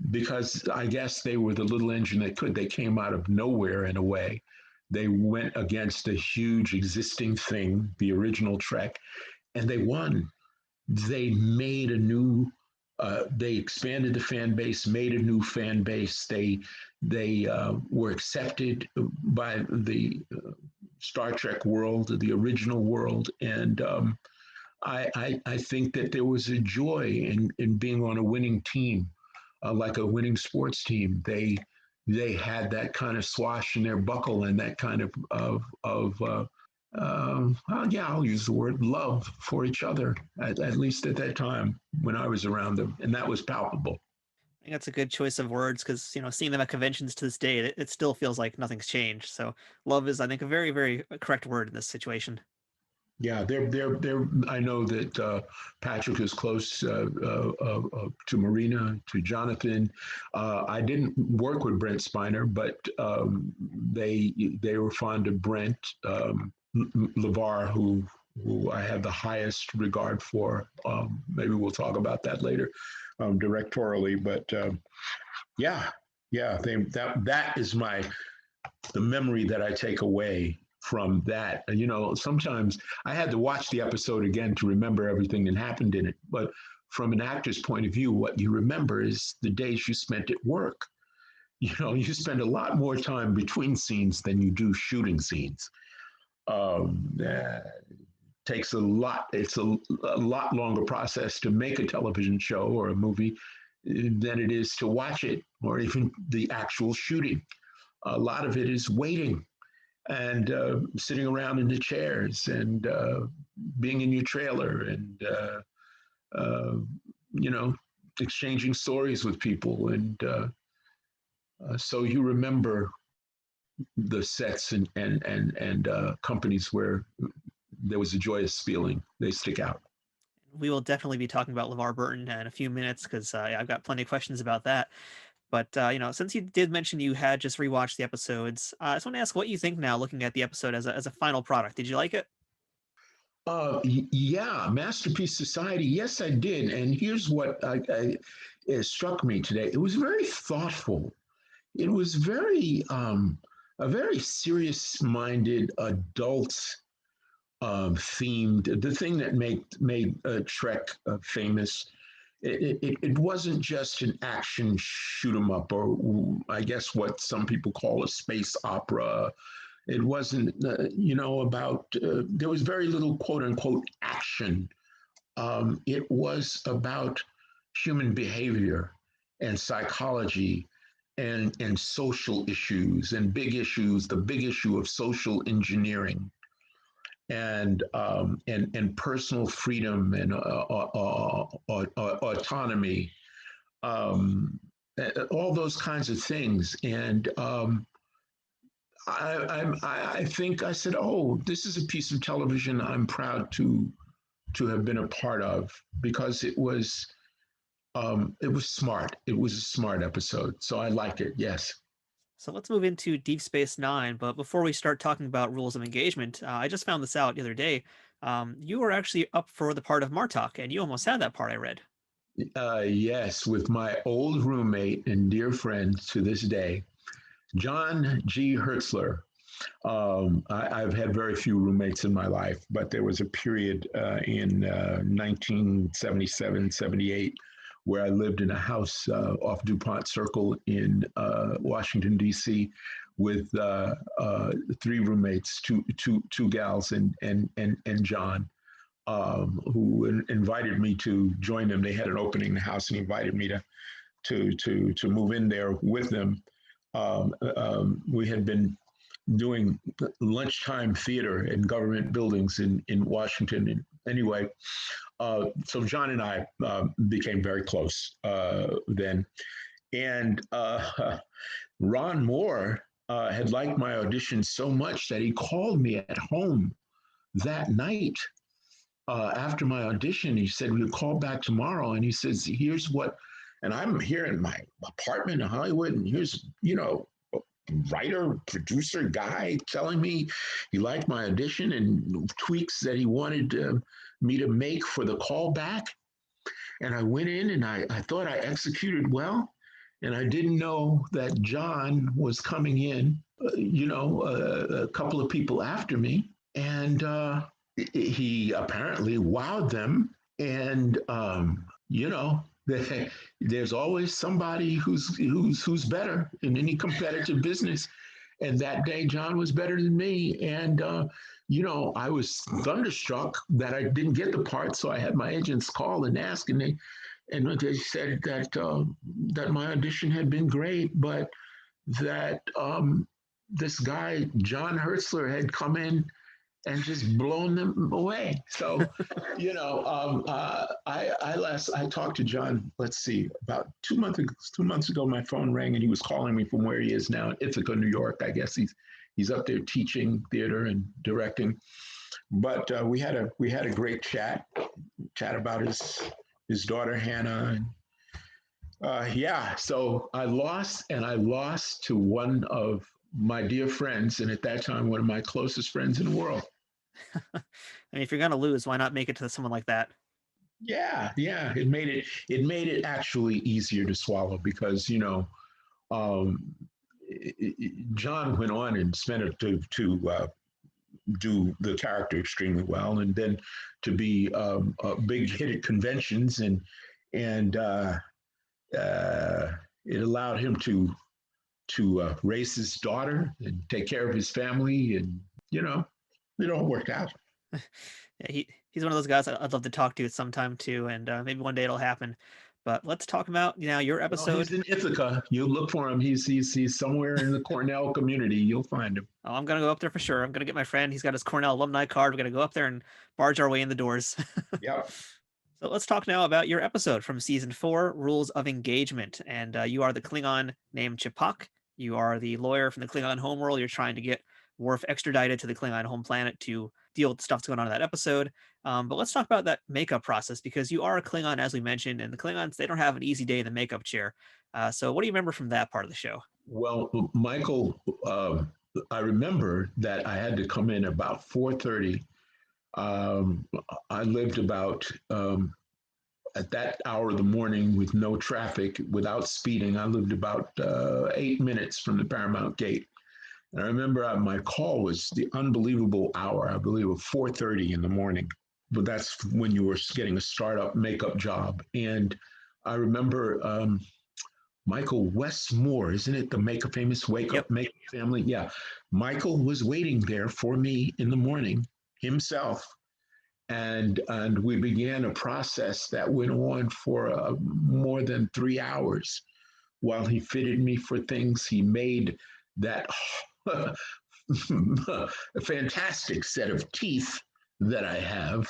because I guess they were the little engine that could. They came out of nowhere in a way. They went against a huge existing thing, the original Trek, and they won. They made a new. They expanded the fan base, made a new fan base. They were accepted by the Star Trek world, the original world, and I think that there was a joy in being on a winning team, like a winning sports team. They had that kind of swash in their buckle and that kind I'll use the word love for each other, at least at that time when I was around them, and that was palpable. I think that's a good choice of words because, seeing them at conventions to this day, it still feels like nothing's changed. So love is, I think, a very, very correct word in this situation. Yeah, they're. I know that Patrick is close to Marina, to Jonathan. I didn't work with Brent Spiner, but they were fond of Brent. Levar, who I have the highest regard for. Maybe we'll talk about that later, directorially. But that is the memory that I take away from that. Sometimes I had to watch the episode again to remember everything that happened in it. But from an actor's point of view, what you remember is the days you spent at work. You spend a lot more time between scenes than you do shooting scenes. Takes a lot. It's a lot longer process to make a television show or a movie than it is to watch it, or even the actual shooting. A lot of it is waiting and sitting around in the chairs and being in your trailer and exchanging stories with people, and so you remember the sets and companies where there was a joyous feeling. They stick out. We will definitely be talking about Levar Burton in a few minutes because I've got plenty of questions about that. But since you did mention you had just rewatched the episodes, I just want to ask what you think now, looking at the episode as a final product. Did you like it? Yeah, Masterpiece Society. Yes, I did. And here's what it struck me today. It was very thoughtful. It was very a very serious-minded adult themed. The thing that made Trek famous. It wasn't just an action shoot 'em up, or I guess what some people call a space opera. It wasn't, about, there was very little quote unquote action. It was about human behavior and psychology and social issues and big issues, the big issue of social engineering and personal freedom and autonomy, all those kinds of things. And I think I said, oh, this is a piece of television I'm proud to have been a part of, because it was smart. It was a smart episode, so I liked it. Yes. So let's move into Deep Space Nine. But before we start talking about rules of engagement, I just found this out the other day. You were actually up for the part of Martok, and you almost had that part, I read. Yes, with my old roommate and dear friend to this day, John G. Hertzler. I've had very few roommates in my life, but there was a period in 1977, 78, where I lived in a house off DuPont Circle in Washington, D.C., with three roommates, two gals, and John, who invited me to join them. They had an opening in the house and invited me to move in there with them. We had been doing lunchtime theater in government buildings in Washington. And anyway, so John and I became very close then. And Ron Moore had liked my audition so much that he called me at home that night after my audition. He said, we'll call back tomorrow. And he says, here's what, and I'm here in my apartment in Hollywood, and here's, writer, producer guy telling me he liked my audition and tweaks that he wanted me to make for the callback. And I went in and I thought I executed well. And I didn't know that John was coming in, a couple of people after me. And he apparently wowed them. And, there's always somebody who's better in any competitive business. And that day, John was better than me. And, I was thunderstruck that I didn't get the part. So I had my agents call and ask, and they said that my audition had been great, but that this guy, John Hertzler, had come in and just blown them away. So, I talked to John, let's see, about 2 months ago, my phone rang and he was calling me from where he is now in Ithaca, New York. I guess he's up there teaching theater and directing. But we had a great chat about his daughter, Hannah. And so I lost to one of my dear friends, and at that time, one of my closest friends in the world. I mean, if you're gonna lose, why not make it to someone like that? Yeah. It made it actually easier to swallow because John went on and spent it to do the character extremely well, and then to be a big hit at conventions, and it allowed him to raise his daughter and take care of his family, and it all worked out. Yeah, he's one of those guys I'd love to talk to sometime too, and maybe one day it'll happen. But let's talk about your episode. He's in Ithaca. You look for him. He's somewhere in the Cornell community. You'll find him. Oh, I'm gonna go up there for sure. I'm gonna get my friend. He's got his Cornell alumni card. We're gonna go up there and barge our way in the doors. Yep. So let's talk now about your episode from season 4, Rules of Engagement. And you are the Klingon named Ch'pak. You are the lawyer from the Klingon homeworld. You're trying to get Worf extradited to the Klingon home planet to deal with the stuff that's going on in that episode. But let's talk about that makeup process, because you are a Klingon, as we mentioned, and the Klingons, they don't have an easy day in the makeup chair. So what do you remember from that part of the show? Well, Michael, I remember that I had to come in about 4:30. I lived about at that hour of the morning with no traffic, without speeding. I lived about 8 minutes from the Paramount Gate. And I remember my call was the unbelievable hour, I believe, of 4:30 in the morning. But that's when you were getting a startup makeup job. And I remember Michael Westmore, isn't it? The famous Wake Up Yep. Make family. Yeah. Michael was waiting there for me in the morning himself. And we began a process that went on for more than 3 hours while he fitted me for things. He made that fantastic set of teeth that I have,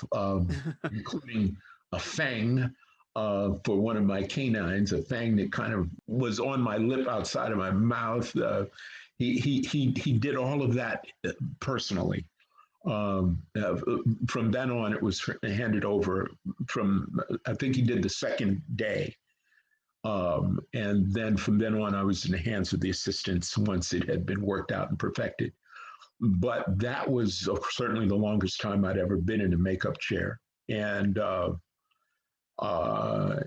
including a fang for one of my canines, a fang that kind of was on my lip outside of my mouth. He did all of that personally. From then on, it was handed over from, I think he did the second day. And then from then on, I was in the hands of the assistants once it had been worked out and perfected. But that was certainly the longest time I'd ever been in a makeup chair. And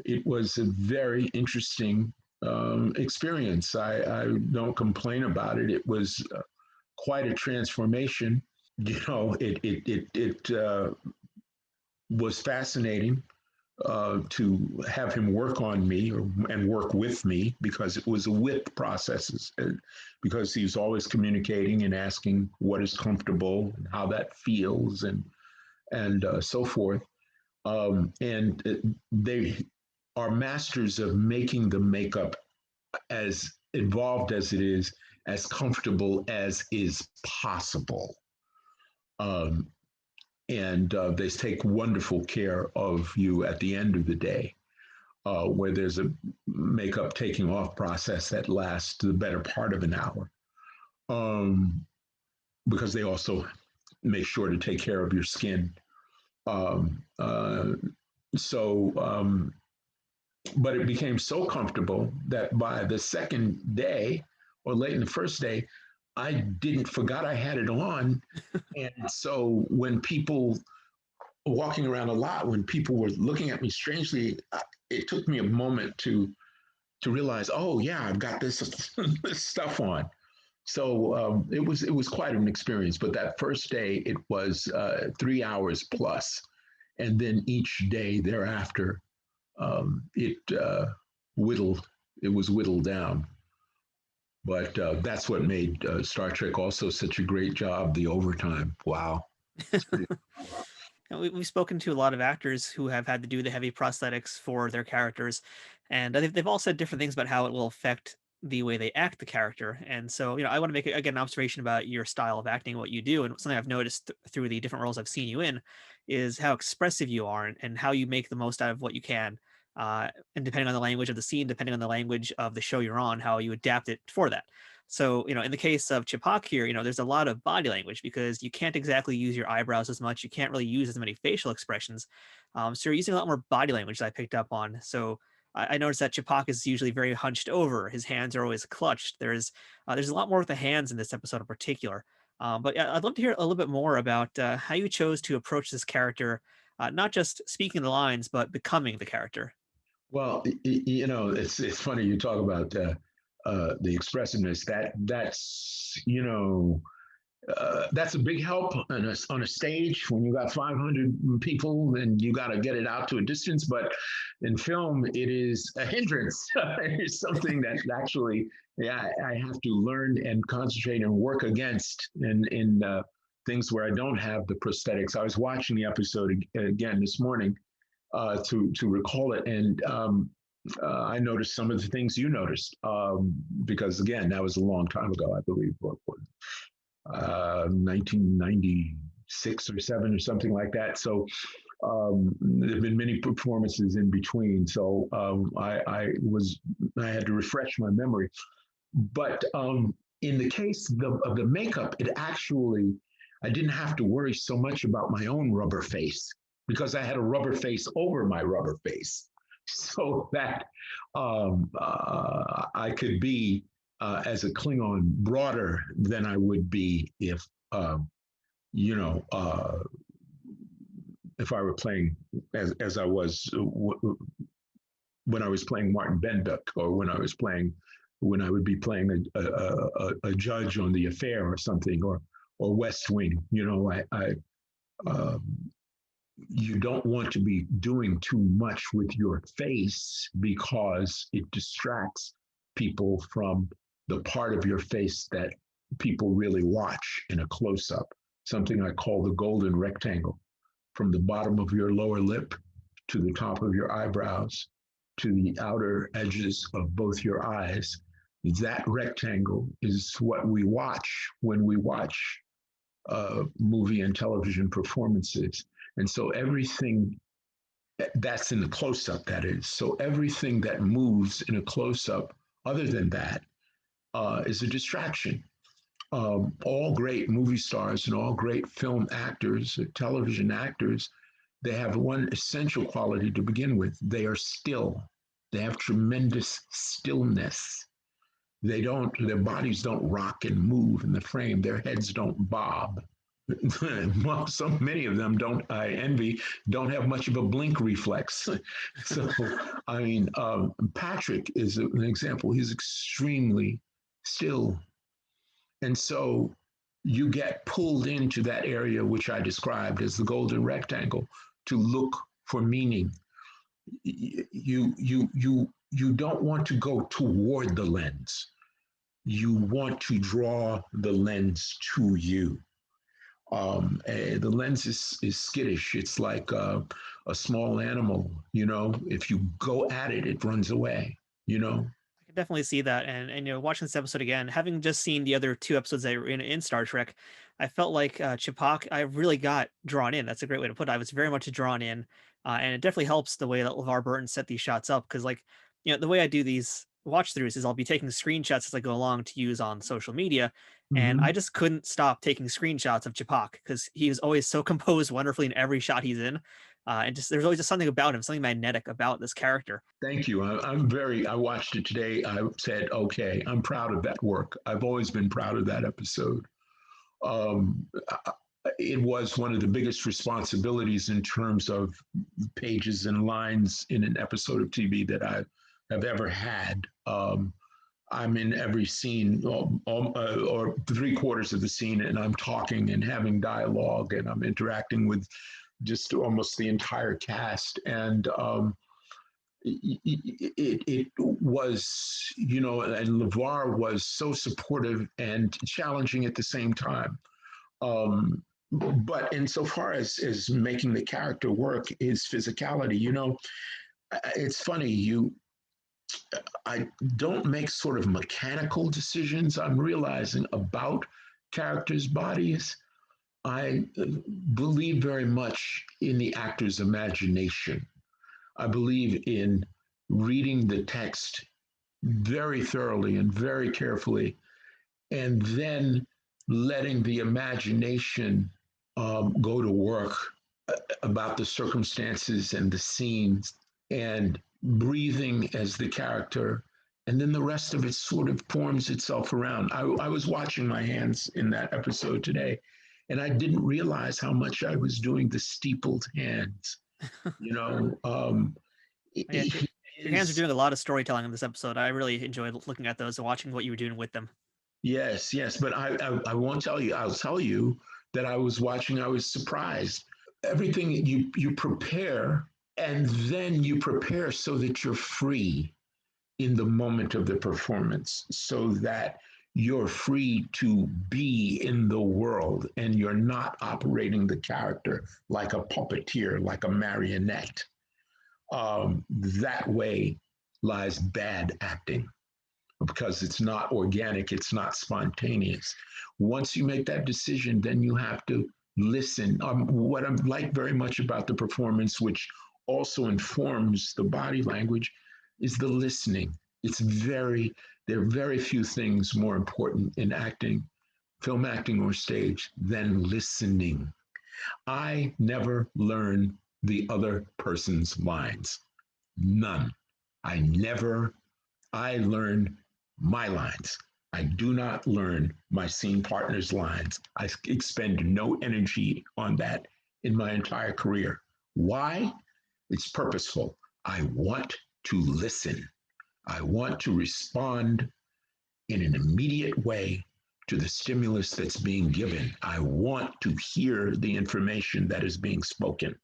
it was a very interesting experience. I don't complain about it. It was quite a transformation. It was fascinating to have him work on me and work with me, because it was a with processes, because he's always communicating and asking what is comfortable and how that feels and so forth. And they are masters of making the makeup, as involved as it is, as comfortable as is possible. And they take wonderful care of you at the end of the day, where there's a makeup taking off process that lasts the better part of an hour, because they also make sure to take care of your skin. But it became so comfortable that by the second day, or late in the first day, I forgot I had it on. And so when people walking around a lot, when people were looking at me strangely, it took me a moment to realize, oh yeah, I've got this stuff on. So it was quite an experience. But that first day, it was 3 hours plus, and then each day thereafter, it was whittled down. But that's what made Star Trek also such a great job, the overtime. Wow. We've spoken to a lot of actors who have had to do the heavy prosthetics for their characters, and they've all said different things about how it will affect the way they act the character. And so, I want to make again an observation about your style of acting, what you do, and something I've noticed through the different roles I've seen you in is how expressive you are and how you make the most out of what you can. And depending on the language of the scene, depending on the language of the show you're on, how you adapt it for that. So, in the case of Ch'pak here, there's a lot of body language because you can't exactly use your eyebrows as much. You can't really use as many facial expressions. So you're using a lot more body language that I picked up on. So I noticed that Ch'pak is usually very hunched over. His hands are always clutched. There's a lot more with the hands in this episode in particular. But yeah, I'd love to hear a little bit more about how you chose to approach this character, not just speaking the lines, but becoming the character. Well, it's funny you talk about the expressiveness. That's a big help on a stage when you got 500 people and you got to get it out to a distance. But in film, it is a hindrance. It's something that actually, I have to learn and concentrate and work against in things where I don't have the prosthetics. I was watching the episode again this morning to recall it, and I noticed some of the things you noticed, because again, that was a long time ago, I believe. 1996 or 7 or something like that. So there have been many performances in between. So I had to refresh my memory. But in the case of the makeup, I didn't have to worry so much about my own rubber face because I had a rubber face over my rubber face. So that I could be as a Klingon broader than I would be if I were playing as I was when I was playing Martin Benbeck, or when I would be playing a judge on The Affair or something, or West Wing. You don't want to be doing too much with your face because it distracts people from the part of your face that people really watch in a close-up, something I call the golden rectangle, from the bottom of your lower lip to the top of your eyebrows to the outer edges of both your eyes. That rectangle is what we watch when we watch movie and television performances. And so everything that's in the close-up, that is. So everything that moves in a close-up other than that is a distraction. All great movie stars and all great film actors, television actors, they have one essential quality to begin with. They are still. They have tremendous stillness. Their bodies don't rock and move in the frame. Their heads don't bob. Well, so many of them don't have much of a blink reflex. So, I mean, Patrick is an example. He's extremely still. And so you get pulled into that area, which I described as the golden rectangle, to look for meaning. You don't want to go toward the lens. You want to draw the lens to you. The lens is skittish. It's like a small animal, you know. If you go at it, it runs away, you know. I can definitely see that, and watching this episode again, having just seen the other two episodes that were in Star Trek, I felt like Ch'pak, I really got drawn in. That's a great way to put it. I was very much drawn in, and it definitely helps the way that Levar Burton set these shots up, because like the way I do these watch throughs is I'll be taking screenshots as I go along to use on social media, and I Mm-hmm. just couldn't stop taking screenshots of Ch'pak because he was always so composed wonderfully in every shot he's in, and just there's always just something about him, something magnetic about this character. Thank you. I watched it today. I said, okay, I'm proud of that work. I've always been proud of that episode. Um, it was one of the biggest responsibilities in terms of pages and lines in an episode of TV that I have ever had. I'm in every scene, or three-quarters of the scene, and I'm talking and having dialogue, and I'm interacting with just almost the entire cast. And it was, and Levar was so supportive and challenging at the same time. But insofar as making the character work, his physicality, it's funny, I don't make sort of mechanical decisions, I'm realizing, about characters' bodies. I believe very much in the actor's imagination. I believe in reading the text very thoroughly and very carefully, and then letting the imagination go to work about the circumstances and the scenes, and breathing as the character, and then the rest of it sort of forms itself around. I was watching my hands in that episode today, and I didn't realize how much I was doing the steepled hands. Yeah, your hands are doing a lot of storytelling in this episode. I really enjoyed looking at those and watching what you were doing with them. Yes, but I won't tell you. I'll tell you that I was watching. I was surprised. Everything you prepare, and then you prepare so that you're free in the moment of the performance, so that you're free to be in the world, and you're not operating the character like a puppeteer, like a marionette. That way lies bad acting, because it's not organic, it's not spontaneous. Once you make that decision, then you have to listen. What I like very much about the performance, which also informs the body language, is the listening. There are very few things more important in acting, film acting or stage, than listening. I never learn the other person's lines. None. I learn my lines. I do not learn my scene partner's lines. I expend no energy on that in my entire career. Why? It's purposeful. I want to listen. I want to respond in an immediate way to the stimulus that's being given. I want to hear the information that is being spoken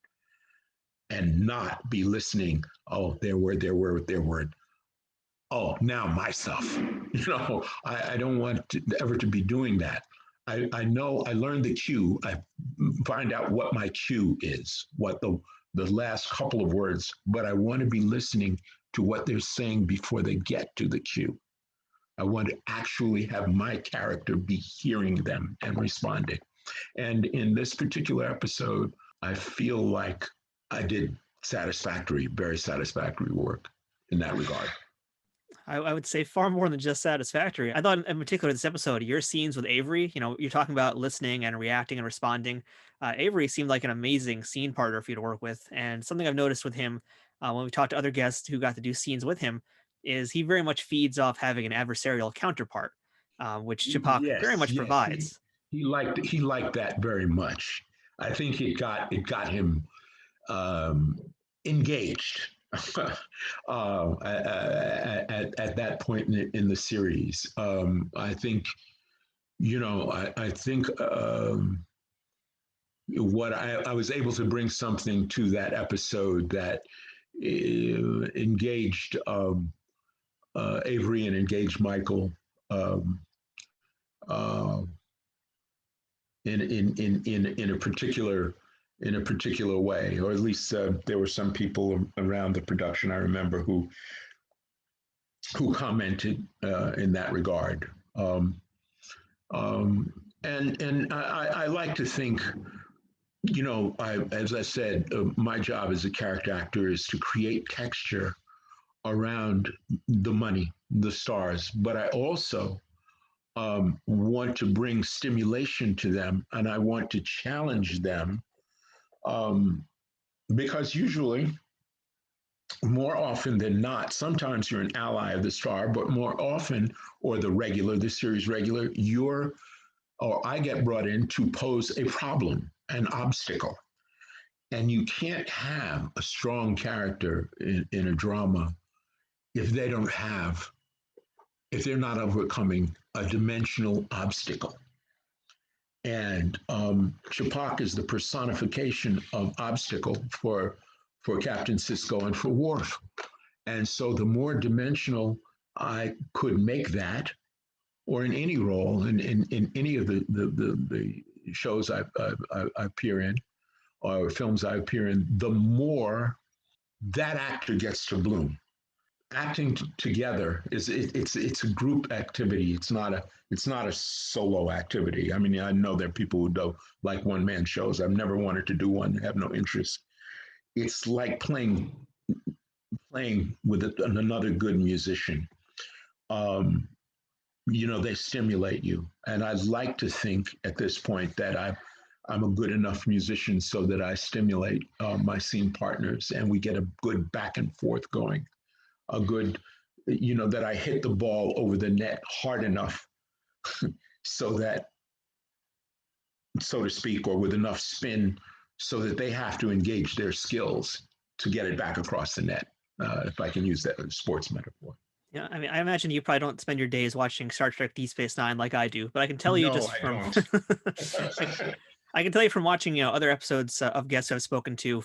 and not be listening. Oh, their word. oh, now my stuff. I don't want to, ever to be doing that. I know I learned the cue. I find out what my cue is, what the last couple of words, but I want to be listening to what they're saying before they get to the cue. I want to actually have my character be hearing them and responding. And in this particular episode, I feel like I did very satisfactory work in that regard. I would say far more than just satisfactory. I thought in particular this episode, your scenes with Avery, you're talking about listening and reacting and responding. Avery seemed like an amazing scene partner for you to work with. And something I've noticed with him when we talked to other guests who got to do scenes with him is he very much feeds off having an adversarial counterpart, which Chapok very much provides. He liked that very much. I think it got him engaged at that point in the series. I think, what I was able to bring something to that episode that engaged Avery and engaged Michael in a particular way, or at least there were some people around the production I remember who commented in that regard. And I like to think, as I said, my job as a character actor is to create texture around the money, the stars, but I also want to bring stimulation to them, and I want to challenge them, because usually, more often than not, sometimes you're an ally of the star, but more often, or the series regular, I get brought in to pose a problem, an obstacle. And you can't have a strong character in a drama if they're not overcoming a dimensional obstacle. And Chapok is the personification of obstacle for Captain Sisko and for Worf. And so the more dimensional I could make that, or in any role, in any of the shows I appear in, or films I appear in, the more that actor gets to bloom. Acting together it's a group activity. It's not a solo activity. I mean, I know there are people who don't like one-man shows. I've never wanted to do one. I have no interest. It's like playing with another good musician. They stimulate you, and I'd like to think at this point that I'm a good enough musician so that I stimulate my scene partners, and we get a good back and forth going. A good, that I hit the ball over the net hard enough so that, so to speak, or with enough spin so that they have to engage their skills to get it back across the net, if I can use that as a sports metaphor. Yeah, I mean, I imagine you probably don't spend your days watching Star Trek DS9 like I do, but I can tell you I can tell you from watching, other episodes of guests I've spoken to,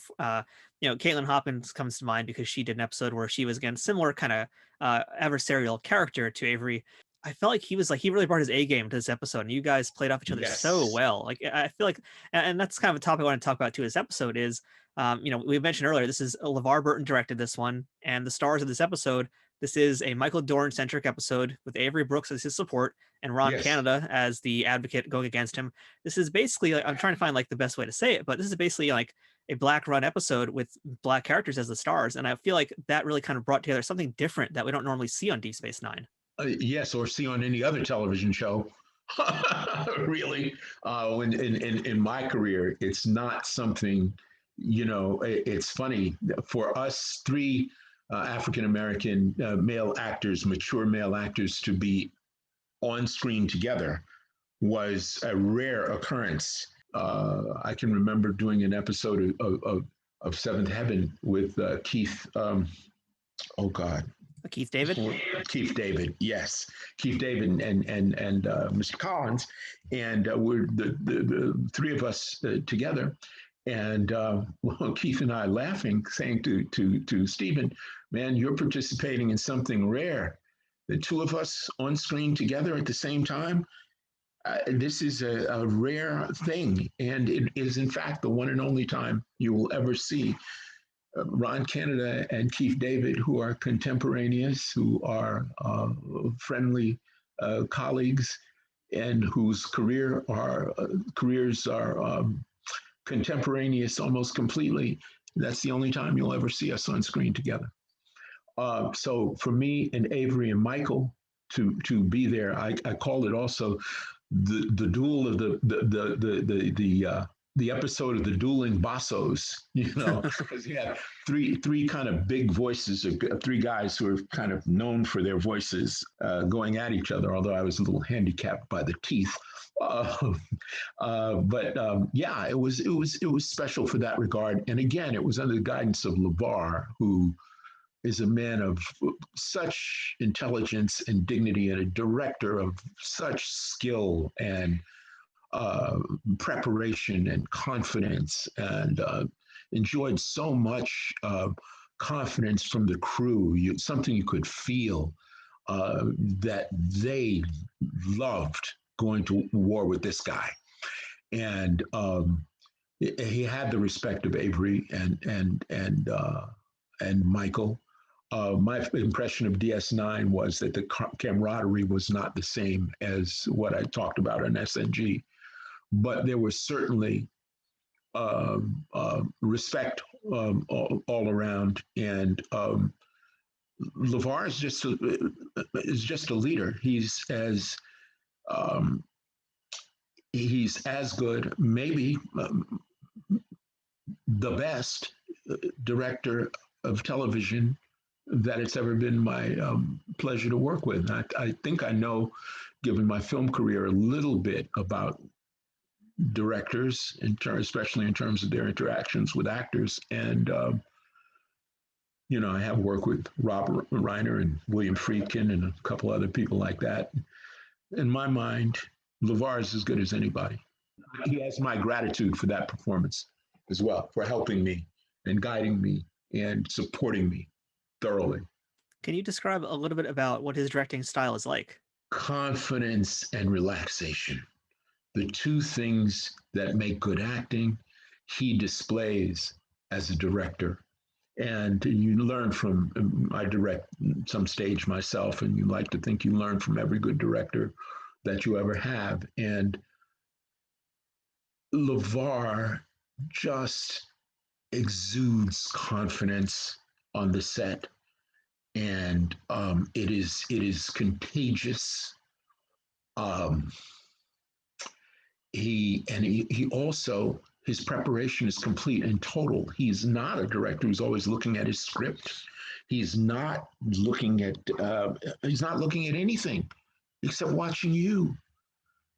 Caitlin Hopkins comes to mind because she did an episode where she was, again, similar kind of adversarial character to Avery. I felt like he really brought his A game to this episode, and you guys played off each other so well. Like, I feel like, and that's kind of a topic I want to talk about too. This episode is, we mentioned earlier, this is Levar Burton directed this one, and the stars of this episode. This is a Michael Dorn centric episode with Avery Brooks as his support and Ron Canada as the advocate going against him. This is basically, I'm trying to find like the best way to say it, but this is basically like a Black Run episode with Black characters as the stars. And I feel like that really kind of brought together something different that we don't normally see on Deep Space Nine. Yes, or see on any other television show. Really, in my career, it's not something, it's funny for us three African-American male actors, mature male actors, to be on screen together was a rare occurrence. I can remember doing an episode of Seventh Heaven with Keith. Keith David. Keith David, yes, Keith David and Mr. Collins, and we're the three of us together, And well, Keith and I laughing, saying to Stephen, man, you're participating in something rare. The two of us on screen together at the same time. This is a rare thing, and it is in fact the one and only time you will ever see Ron Canada and Keith David, who are contemporaneous, who are friendly colleagues, and whose careers are contemporaneous almost completely. That's the only time you'll ever see us on screen together. So for me and Avery and Michael to be there, I called it also the duel of the episode of the dueling bassos, because you have three kind of big voices of three guys who are kind of known for their voices going at each other. Although I was a little handicapped by the teeth. Yeah, it was special for that regard. And again, it was under the guidance of Levar, who is a man of such intelligence and dignity and a director of such skill and preparation and confidence, and enjoyed so much confidence from the crew, something you could feel that they loved going to war with this guy. And he had the respect of Avery and Michael. My impression of DS9 was that the camaraderie was not the same as what I talked about on SNG, but there was certainly respect all around. And Levar is just a leader. He's as good, maybe the best director of television that it's ever been my pleasure to work with. I think I know, given my film career, a little bit about directors, especially in terms of their interactions with actors. And, I have worked with Rob Reiner and William Friedkin and a couple other people like that. In my mind, Levar is as good as anybody. He has my gratitude for that performance as well, for helping me and guiding me and supporting me thoroughly. Can you describe a little bit about what his directing style is like? Confidence and relaxation. The two things that make good acting, he displays as a director. And you learn from, I direct some stage myself, and you like to think you learn from every good director that you ever have. And Levar just exudes confidence on the set, and it is contagious. He also, his preparation is complete and total. He's not a director who's always looking at his script. He's not looking at anything except watching you.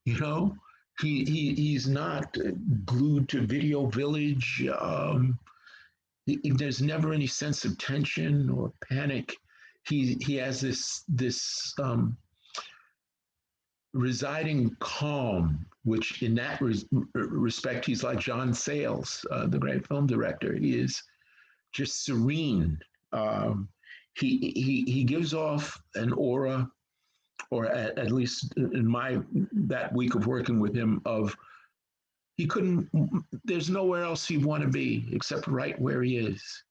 He's not glued to Video Village. There's never any sense of tension or panic. He has this residing calm, which in that respect, he's like John Sayles, the great film director. He is just serene. He gives off an aura, or at least in that week of working with him, of there's nowhere else he'd want to be except right where he is.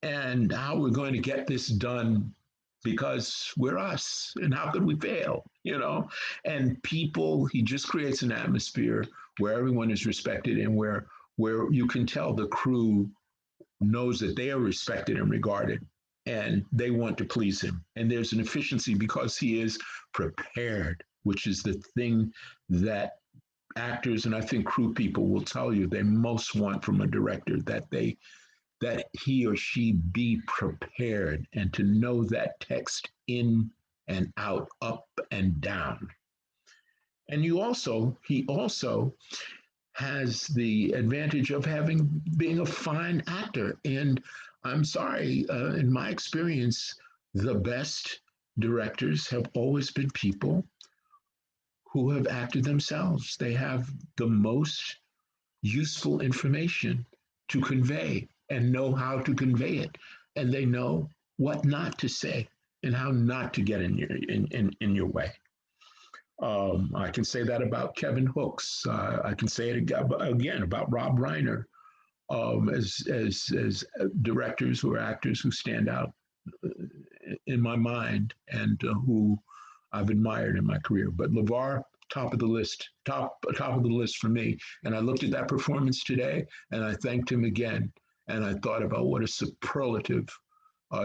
And how we're going to get this done, because we're us, and how could we fail, And people, he just creates an atmosphere where everyone is respected, and where you can tell the crew knows that they are respected and regarded, and they want to please him. And there's an efficiency because he is prepared, which is the thing that actors, and I think crew people, will tell you they most want from a director, that he or she be prepared, and to know that text in and out, up and down. And he also has the advantage of being a fine actor. And I'm sorry, in my experience, the best directors have always been people who have acted themselves. They have the most useful information to convey and know how to convey it. And they know what not to say and how not to get in your way. I can say that about Kevin Hooks. I can say it again about Rob Reiner, as directors or actors who stand out in my mind and who I've admired in my career. But Levar, top of the list for me. And I looked at that performance today, and I thanked him again. And I thought about what a superlative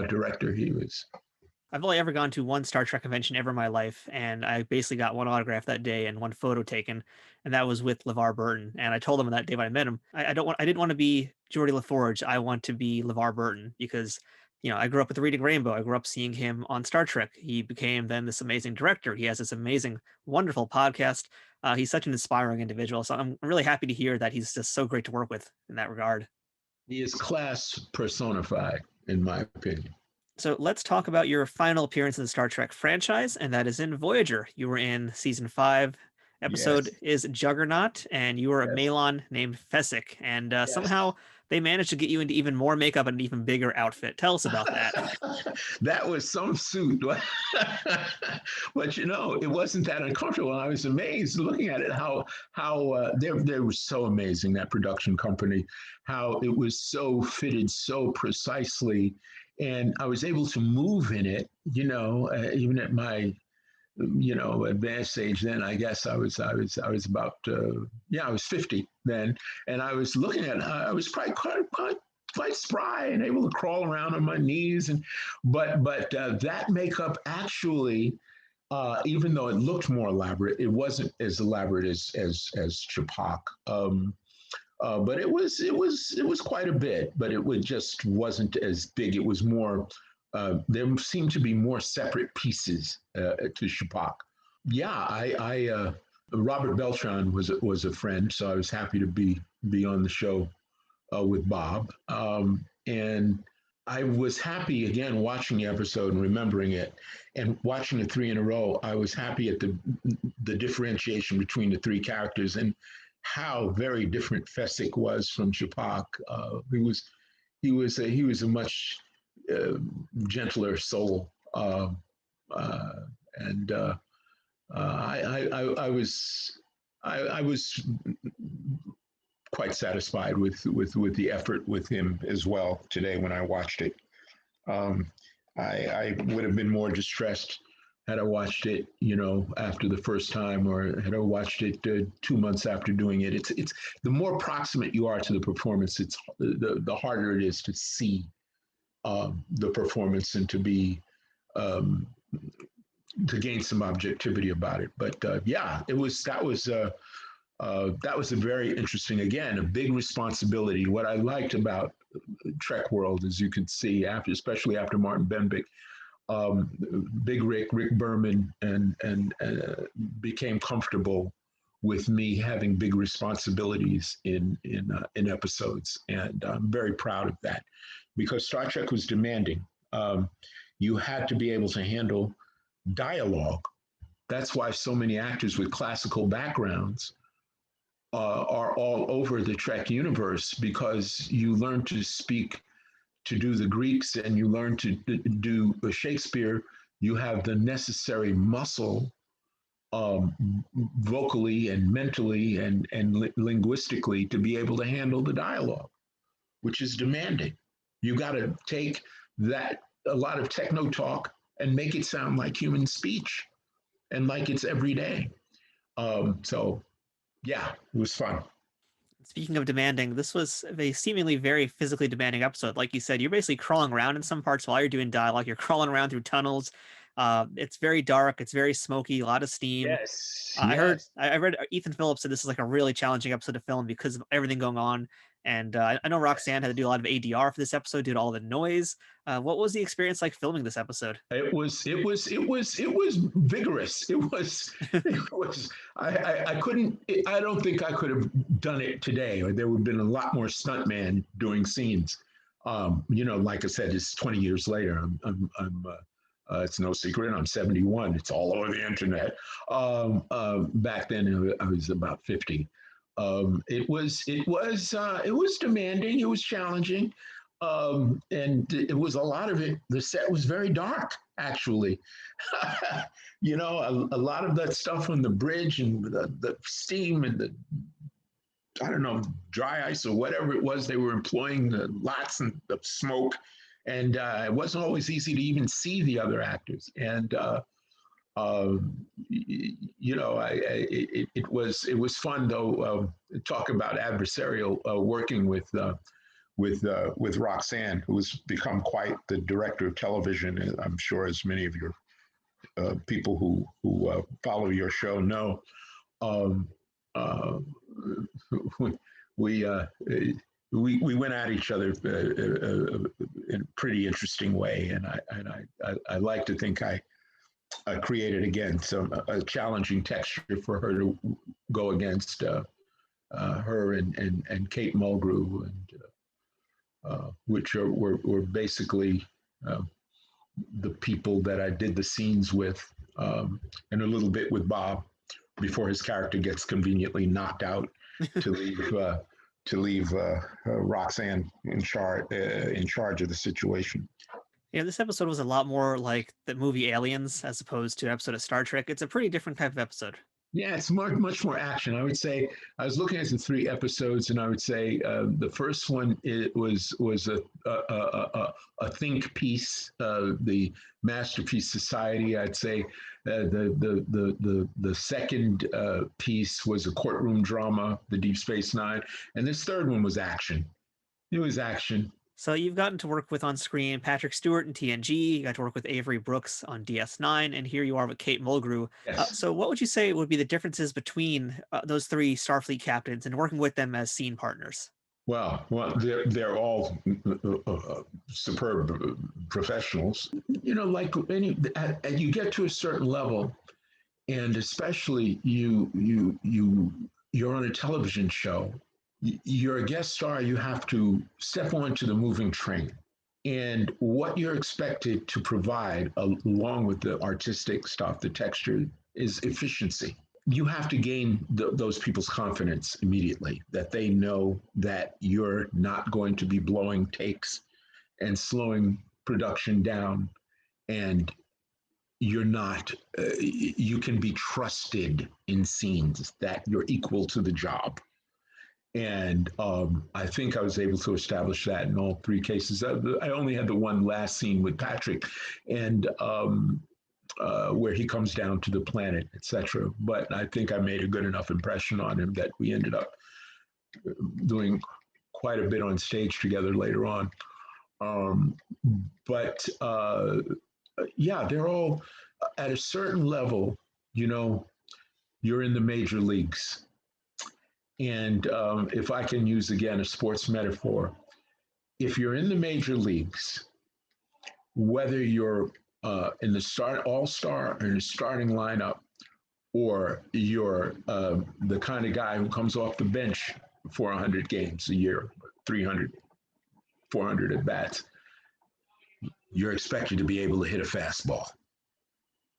director he was. I've only ever gone to one Star Trek convention ever in my life, and I basically got one autograph that day and one photo taken, and that was with LeVar Burton. And I told him that day when I met him, I didn't want to be Geordi LaForge. I want to be LeVar Burton because, I grew up with Reading Rainbow. I grew up seeing him on Star Trek. He became then this amazing director. He has this amazing, wonderful podcast. He's such an inspiring individual. So I'm really happy to hear that he's just so great to work with in that regard. He is class personified, in my opinion. So let's talk about your final appearance in the Star Trek franchise, and that is in Voyager. You were in season 5. Episode is Juggernaut, and you were a Malon named Fesek. And somehow they managed to get you into even more makeup and an even bigger outfit. Tell us about that. That was some suit. But it wasn't that uncomfortable. I was amazed looking at it, how they were so amazing, that production company, how it was so fitted so precisely. And I was able to move in it, even at my, advanced age then. I guess I was about, I was 50 then. And I was looking at it, I was probably quite spry and able to crawl around on my knees. But that makeup actually, even though it looked more elaborate, it wasn't as elaborate as Chapok. But it was quite a bit, but it just wasn't as big. It was more, there seemed to be more separate pieces to Chapok. Yeah, Robert Beltran was a friend, so I was happy to be on the show with Bob. And I was happy, again, watching the episode and remembering it, and watching the 3 in a row. I was happy at the differentiation between the 3 characters and how very different Fesek was from Chapok. He was a much gentler soul, and I was quite satisfied with the effort with him as well today when I watched it. I would have been more distressed had I watched it, after the first time, or had I watched it 2 months after doing it. It's the more proximate you are to the performance, it's the harder it is to see the performance and to be to gain some objectivity about it. But that was a very interesting, again, a big responsibility. What I liked about Trek World, as you can see, especially after Martin Benbeck, Big Rick Berman, and became comfortable with me having big responsibilities in episodes, and I'm very proud of that, because Star Trek was demanding. You had to be able to handle dialogue. That's why so many actors with classical backgrounds are all over the Trek universe, because you learn to speak, to do the Greeks, and you learn to do Shakespeare. You have the necessary muscle, vocally and mentally and linguistically, to be able to handle the dialogue, which is demanding. You got to take that, a lot of techno talk, and make it sound like human speech and like it's every day. So yeah, it was fun. Speaking of demanding, this was a seemingly very physically demanding episode. Like you said, you're basically crawling around in some parts while you're doing dialogue. You're crawling around through tunnels. It's very dark. It's very smoky. A lot of steam. Yes. I read Ethan Phillips said this is like a really challenging episode to film because of everything going on. And I know Roxanne had to do a lot of ADR for this episode due to all the noise. What was the experience like filming this episode? It was vigorous. I don't think I could have done it today, or there would have been a lot more stuntman doing scenes. Like I said, it's 20 years later. It's no secret, I'm 71. It's all over the internet. Back then, I was about 50. It was demanding. It was challenging, and it was a lot of it. The set was very dark, actually. A lot of that stuff on the bridge and the steam and the, I don't know, dry ice or whatever it was they were employing, the lots of smoke, and it wasn't always easy to even see the other actors. And it was fun though. Talk about adversarial, working with Roxanne, who has become quite the director of television. I'm sure, as many of your people who follow your show know. We went at each other in a pretty interesting way, and I like to think I created again a challenging texture for her to go against, her and Kate Mulgrew, and which were basically the people that I did the scenes with, and a little bit with Bob before his character gets conveniently knocked out to leave Roxanne in charge of the situation. Yeah, this episode was a lot more like the movie Aliens as opposed to an episode of Star Trek. It's a pretty different type of episode. Yeah, it's much more action. I would say I was looking at the 3 episodes, and I would say the first one was a think piece, the Masterpiece Society. I'd say the second piece was a courtroom drama, the Deep Space Nine, and this third one was action. It was action. So you've gotten to work with on screen Patrick Stewart in TNG, you got to work with Avery Brooks on DS9, and here you are with Kate Mulgrew. Yes. So what would you say would be the differences between those 3 Starfleet captains and working with them as scene partners? Well, they're all superb professionals. Like you get to a certain level, and especially you're on a television show. You're a guest star, you have to step onto the moving train. And what you're expected to provide, along with the artistic stuff, the texture, is efficiency. You have to gain those people's confidence immediately, that they know that you're not going to be blowing takes and slowing production down, and you're not, you can be trusted in scenes, that you're equal to the job. And I think I was able to establish that in all 3 cases. I only had the one last scene with Patrick, and where he comes down to the planet, etc. But I think I made a good enough impression on him that we ended up doing quite a bit on stage together later on. Yeah, they're all at a certain level. You're in the major leagues. And if I can use, again, a sports metaphor, if you're in the major leagues, whether you're in the all-star or in the starting lineup, or you're the kind of guy who comes off the bench for 100 games a year, 300, 400 at bats, you're expected to be able to hit a fastball.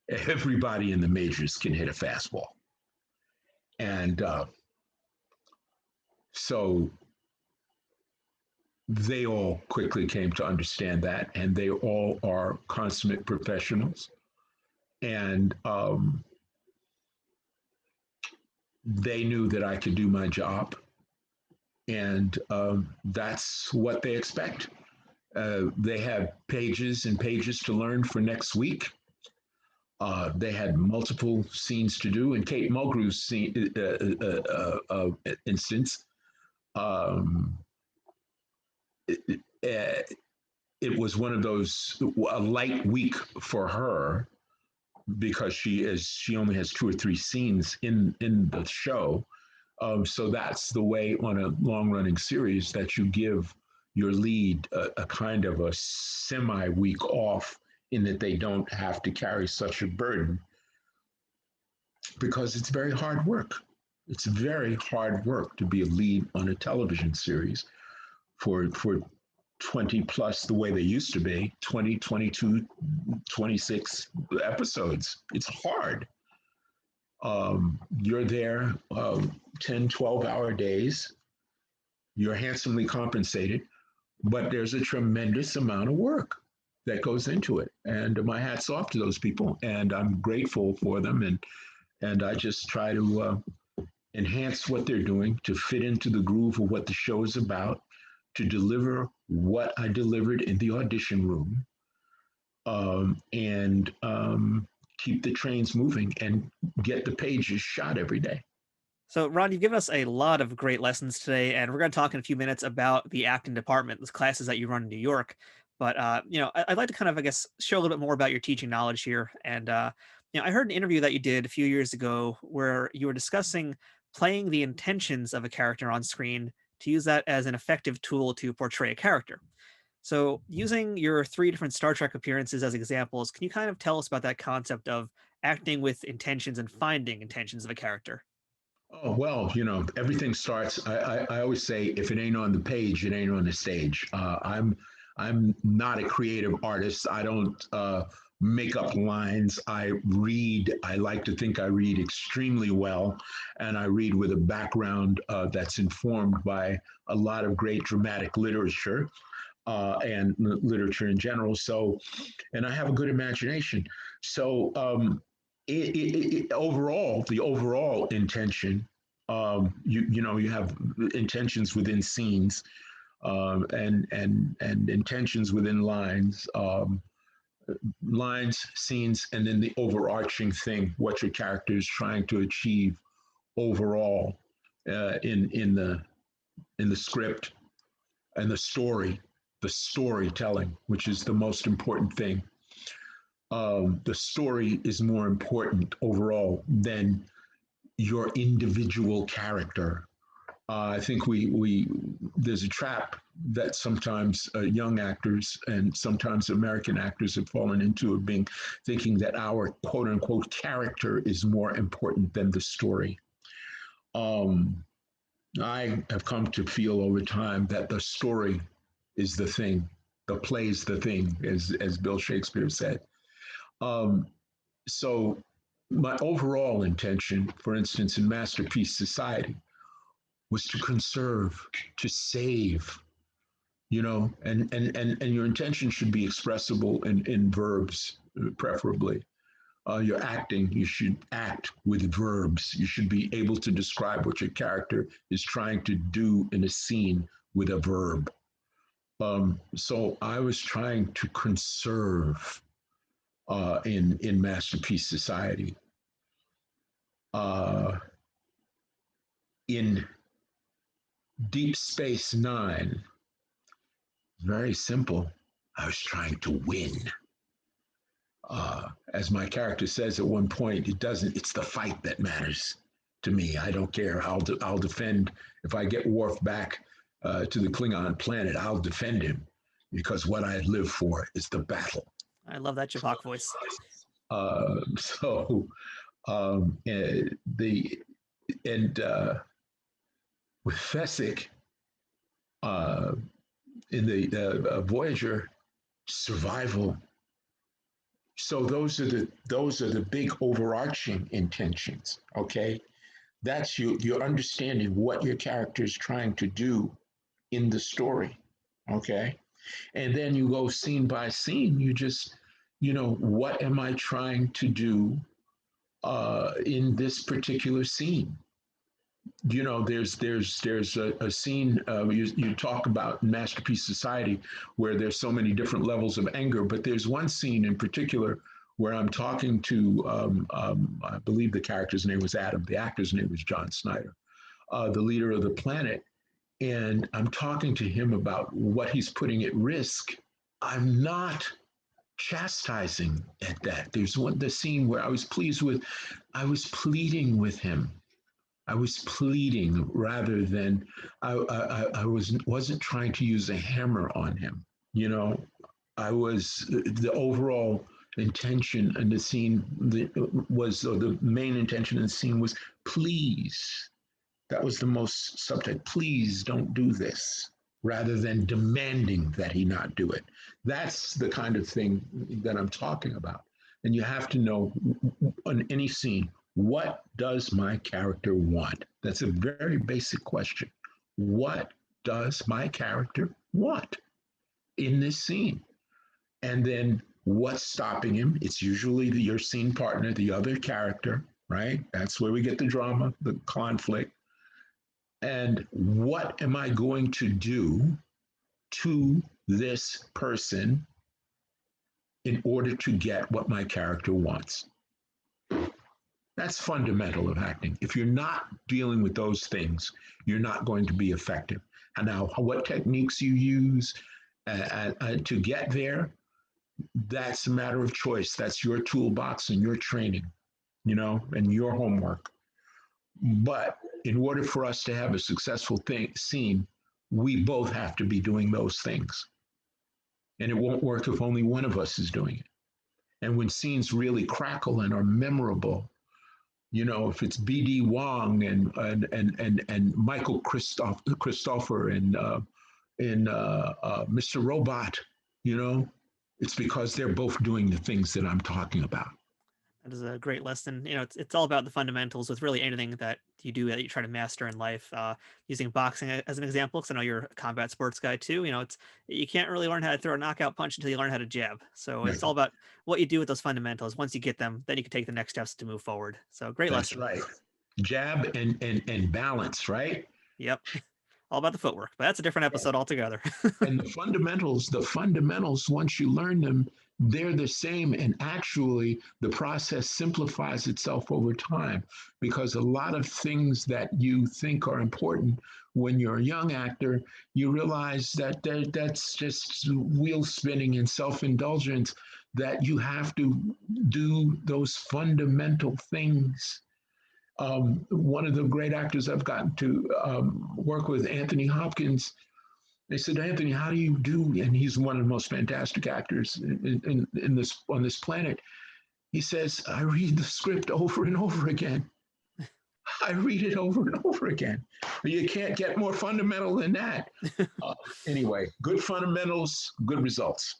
Everybody in the majors can hit a fastball. And so they all quickly came to understand that, and they all are consummate professionals. And they knew that I could do my job, and that's what they expect. They have pages and pages to learn for next week. They had multiple scenes to do. In Kate Mulgrew's instance, it was one of those, a light week for her, because she only has 2 or 3 scenes in the show. So that's the way on a long-running series that you give your lead a kind of a semi-week off, in that they don't have to carry such a burden, because it's very hard work. It's very hard work to be a lead on a television series for 20 plus, the way they used to be, 20, 22, 26 episodes. It's hard. You're there 10, 12-hour days. You're handsomely compensated, but there's a tremendous amount of work that goes into it. And my hat's off to those people, and I'm grateful for them. And I just try to enhance what they're doing to fit into the groove of what the show is about, to deliver what I delivered in the audition room, and keep the trains moving and get the pages shot every day. So, Ron, you've given us a lot of great lessons today, and we're going to talk in a few minutes about the acting department, the classes that you run in New York. But I'd like to kind of, I guess, show a little bit more about your teaching knowledge here. And I heard an interview that you did a few years ago where you were discussing playing the intentions of a character on screen to use that as an effective tool to portray a character. So, using your 3 different Star Trek appearances as examples, can you kind of tell us about that concept of acting with intentions and finding intentions of a character? Oh, well, everything starts. I always say, if it ain't on the page, it ain't on the stage. I'm not a creative artist. I don't make up lines. I read. I like to think I read extremely well, and I read with a background that's informed by a lot of great dramatic literature and literature in general. So, and I have a good imagination. So, overall, the overall intention, you have intentions within scenes, and intentions within lines, scenes, and then the overarching thing, what your character is trying to achieve overall in the script and the storytelling, which is the most important thing. The story is more important overall than your individual character. I think there's a trap that sometimes young actors and sometimes American actors have fallen into, of thinking that our quote unquote character is more important than the story. I have come to feel over time that the story is the thing, the play's the thing, as Bill Shakespeare said. So my overall intention, for instance, in Masterpiece Society, was to conserve, to save, and your intention should be expressible in verbs, preferably. Your acting, you should act with verbs. You should be able to describe what your character is trying to do in a scene with a verb. So I was trying to conserve in Masterpiece Society. In Deep Space Nine, very simple. I was trying to win. As my character says at one point, it's the fight that matters to me. I don't care. I'll defend. If I get Worf back to the Klingon planet, I'll defend him, because what I live for is the battle. I love that Chapok voice. With Fesek in the Voyager, survival. So those are the big overarching intentions. Okay, that's you're understanding what your character is trying to do in the story. Okay, and then you go scene by scene. You just, what am I trying to do in this particular scene? There's a scene you talk about in Masterpiece Society where there's so many different levels of anger, but there's one scene in particular where I'm talking to, I believe the character's name was Adam, the actor's name was John Snyder, the leader of the planet, and I'm talking to him about what he's putting at risk. I'm not chastising at that. There's the scene where I was pleading with him. I was pleading rather than I wasn't trying to use a hammer on him. I was the overall intention in the scene the main intention in the scene was please. That was the most subject. Please don't do this, rather than demanding that he not do it. That's the kind of thing that I'm talking about. And you have to know on any scene what does my character want? That's a very basic question. What does my character want in this scene? And then what's stopping him? It's usually your scene partner, the other character, right? That's where we get the drama, the conflict. And what am I going to do to this person in order to get what my character wants? That's fundamental of acting. If you're not dealing with those things, you're not going to be effective. And now, what techniques you use to get there, that's a matter of choice. That's your toolbox and your training, and your homework. But in order for us to have a successful scene, we both have to be doing those things. And it won't work if only one of us is doing it. And when scenes really crackle and are memorable, if it's B.D. Wong and Michael Christopher and Mr. Robot, it's because they're both doing the things that I'm talking about. That is a great lesson. It's all about the fundamentals with really anything that you do that you try to master in life. Using boxing as an example, because I know you're a combat sports guy too. You can't really learn how to throw a knockout punch until you learn how to jab. So Right. It's all about what you do with those fundamentals. Once you get them, then you can take the next steps to move forward. So great That's lesson. right. Jab and balance, right? Yep. All about the footwork, but that's a different episode altogether. And the fundamentals, once you learn them, they're the same. And actually, the process simplifies itself over time, because a lot of things that you think are important when you're a young actor, you realize that that's just wheel spinning and self-indulgence, that you have to do those fundamental things. One of the great actors I've gotten to work with, Anthony Hopkins, they said, Anthony, how do you do? And he's one of the most fantastic actors on this planet. He says, I read the script over and over again. I read it over and over again. You can't get more fundamental than that. Anyway, good fundamentals, good results.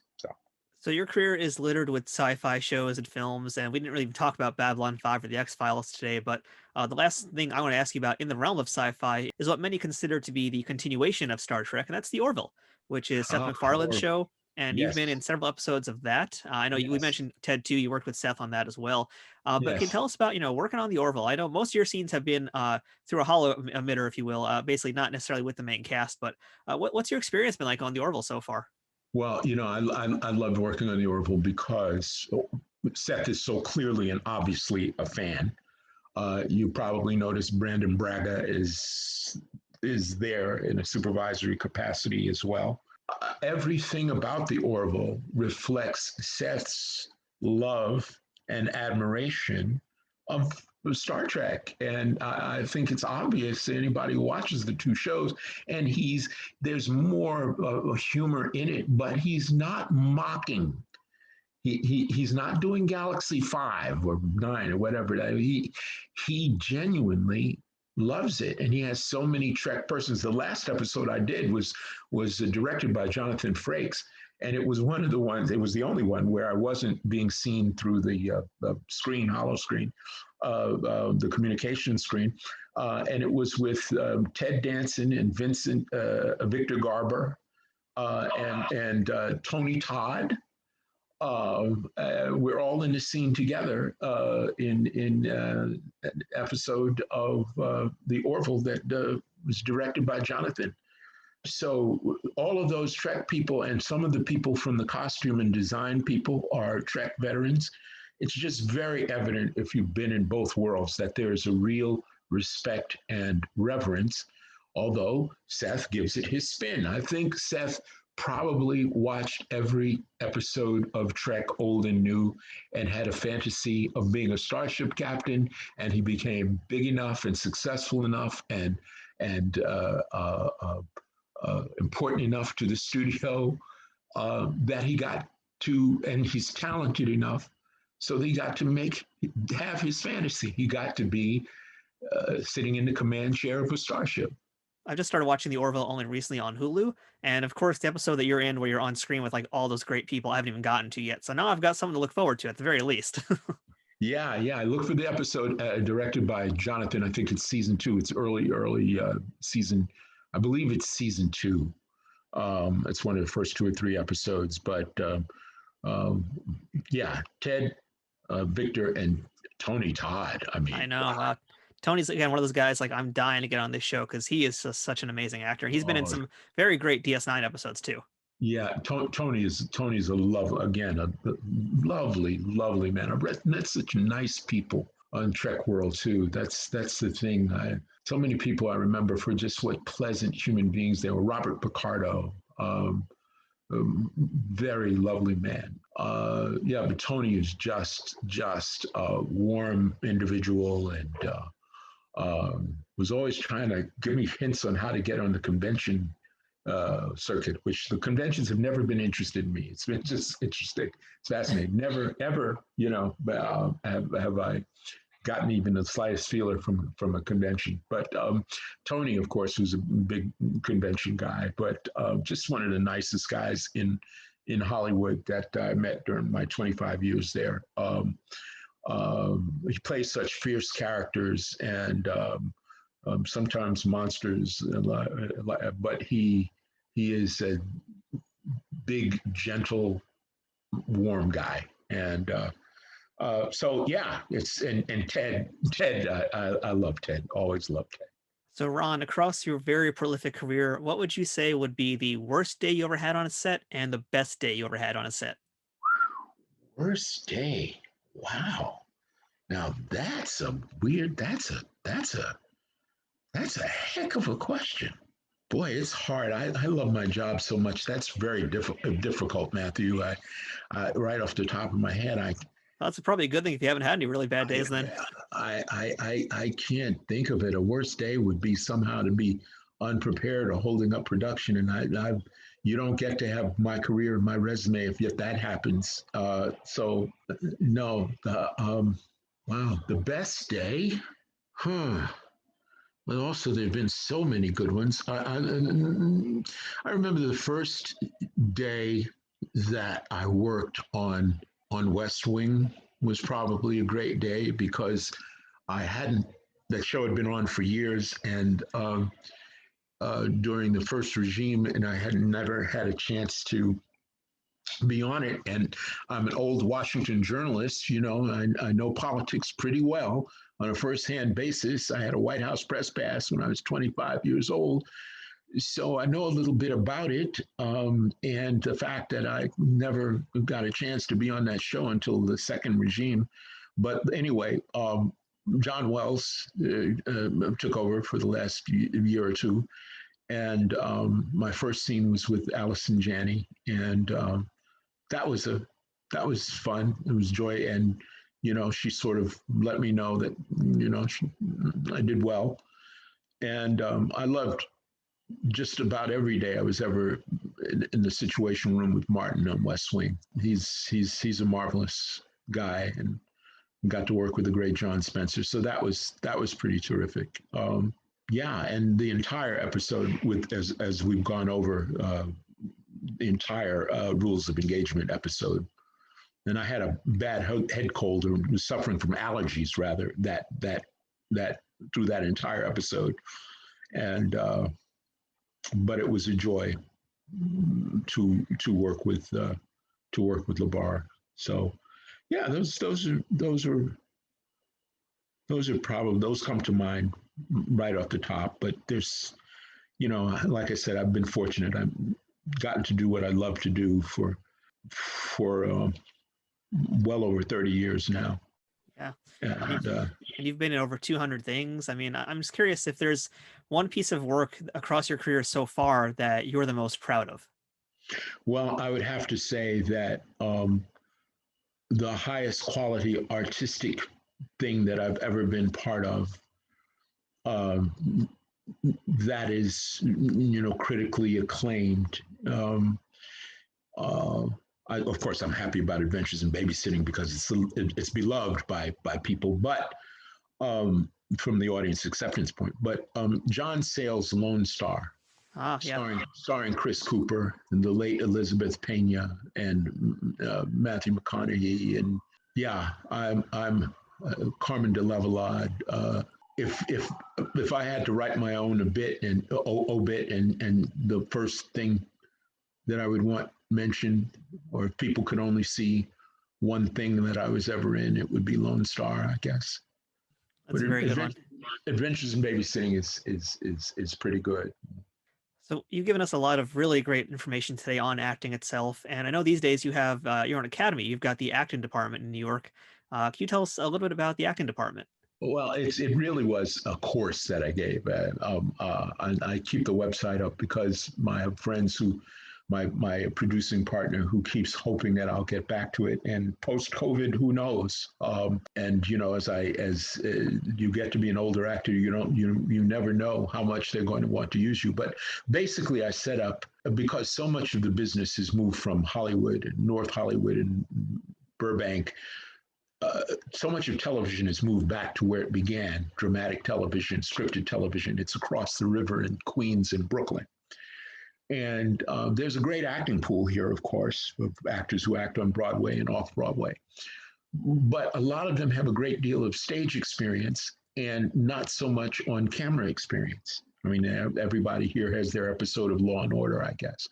So your career is littered with sci-fi shows and films, and we didn't really even talk about Babylon 5 or The X-Files today, but the last thing I want to ask you about in the realm of sci-fi is what many consider to be the continuation of Star Trek, and that's the Orville, which is Seth MacFarlane's show, and you've been in several episodes of that. I know we mentioned Ted too, you worked with Seth on that as well. But can you tell us about, working on the Orville? I know most of your scenes have been through a holo emitter, if you will, basically not necessarily with the main cast, but what's your experience been like on the Orville so far? Well, I loved working on the Orville because Seth is so clearly and obviously a fan. You probably noticed Brandon Braga is there in a supervisory capacity as well. Everything about the Orville reflects Seth's love and admiration of Star Trek. And I think it's obvious to anybody who watches the two shows. And there's more humor in it, but he's not mocking. He's not doing Galaxy 5 or 9 or whatever. He genuinely loves it. And he has so many Trek persons. The last episode I did was directed by Jonathan Frakes. And it was one of the ones, it was the only one where I wasn't being seen through the screen, hollow screen, the communication screen. And it was with Ted Danson and Victor Garber and Tony Todd. We're all in the scene together in an episode of The Orville that was directed by Jonathan. So all of those Trek people and some of the people from the costume and design people are Trek veterans. It's just very evident if you've been in both worlds that there's a real respect and reverence, although Seth gives it his spin. I think Seth probably watched every episode of Trek, old and new, and had a fantasy of being a starship captain, and he became big enough and successful enough and important enough to the studio that he got to, and he's talented enough, so he got to have his fantasy. He got to be sitting in the command chair of a starship. I just started watching The Orville only recently on Hulu, and of course the episode that you're in where you're on screen with like all those great people I haven't even gotten to yet. So now I've got something to look forward to at the very least. Yeah, yeah. I look for the episode directed by Jonathan. I think it's season 2. It's early season. I believe it's season 2. It's one of the first 2 or 3 episodes. But um, yeah, Ted, Victor, and Tony Todd. I I mean, know. wow. Wow. Tony's again one of those guys like I'm dying to get on this show because he is just such an amazing actor. He's been in Oh, some very great DS9 episodes too. yeah. Tony's a lovely man. I've met such nice people on Trek World too. That's the thing. So many people I remember for just what pleasant human beings they were. Robert Picardo, a very lovely man. Yeah, but Tony is just a warm individual and was always trying to give me hints on how to get on the convention circuit, which the conventions have never been interested in me. It's been just interesting. It's fascinating. Never, ever, have I gotten even the slightest feeler from a convention. But Tony, of course, was a big convention guy, but just one of the nicest guys in Hollywood that I met during my 25 years there. He plays such fierce characters and sometimes monsters, but he is a big, gentle, warm guy. And so yeah, it's and Ted. I love Ted. Always loved Ted. So Ron, across your very prolific career, what would you say would be the worst day you ever had on a set and the best day you ever had on a set? Worst day. Wow. Now that's a weird. That's a heck of a question. Boy, it's hard. I love my job so much. That's very difficult, Matthew. Right off the top of my head, That's probably a good thing if you haven't had any really bad days then. I can't think of it. A worst day would be somehow to be unprepared or holding up production, and you don't get to have my career and my resume if yet that happens. So no. Wow, the best day, huh? But also, there have been so many good ones. I remember the first day that I worked on West Wing was probably a great day because that show had been on for years, and during the first regime, and I had never had a chance to be on it. And I'm an old Washington journalist, I know politics pretty well on a firsthand basis. I had a White House press pass when I was 25 years old. So I know a little bit about it. And the fact that I never got a chance to be on that show until the second regime. But anyway, John Wells took over for the last year or two. And my first scene was with Allison Janney. And that was fun. It was joy. And, she sort of let me know that, I did well. And I loved just about every day I was ever in the Situation Room with Martin on West Wing. He's a marvelous guy and got to work with the great John Spencer. So that was pretty terrific. Yeah, and the entire episode as we've gone over the entire Rules of Engagement episode. And I had a bad head cold or was suffering from allergies rather that through that entire episode. And but it was a joy to work with Levar. So yeah, those come to mind right off the top. But there's, like I said, I've been fortunate. I've gotten to do what I love to do for well over 30 years now. Yeah. And you've been in over 200 things. I mean, I'm just curious if there's one piece of work across your career so far that you're the most proud of. Well, I would have to say that the highest quality artistic thing that I've ever been part of, that is, critically acclaimed. Of course, I'm happy about Adventures in Babysitting because it's beloved by people, but from the audience acceptance point. But John Sayles' Lone Star, starring Chris Cooper and the late Elizabeth Pena and Matthew McConaughey and Yeah, I'm Carmen de Lavalade. If I had to write my own obit and the first thing that I would want mentioned, or if people could only see one thing that I was ever in, it would be Lone Star, I guess. That's a very good one. Adventures in Babysitting is pretty good. So you've given us a lot of really great information today on acting itself, and I know these days you have your own academy. You've got the acting department in New York. Can you tell us a little bit about the acting department? Well, it really was a course that I gave. I keep the website up because I have friends who, my producing partner, who keeps hoping that I'll get back to it. And post COVID, who knows? And you know, as you get to be an older actor, you never know how much they're going to want to use you. But basically, I set up because so much of the business has moved from Hollywood, North Hollywood, and Burbank. So much of television has moved back to where it began, dramatic television, scripted television. It's across the river in Queens and Brooklyn. And there's a great acting pool here, of course, of actors who act on Broadway and off Broadway. But a lot of them have a great deal of stage experience and not so much on camera experience. I mean, everybody here has their episode of Law and Order, I guess.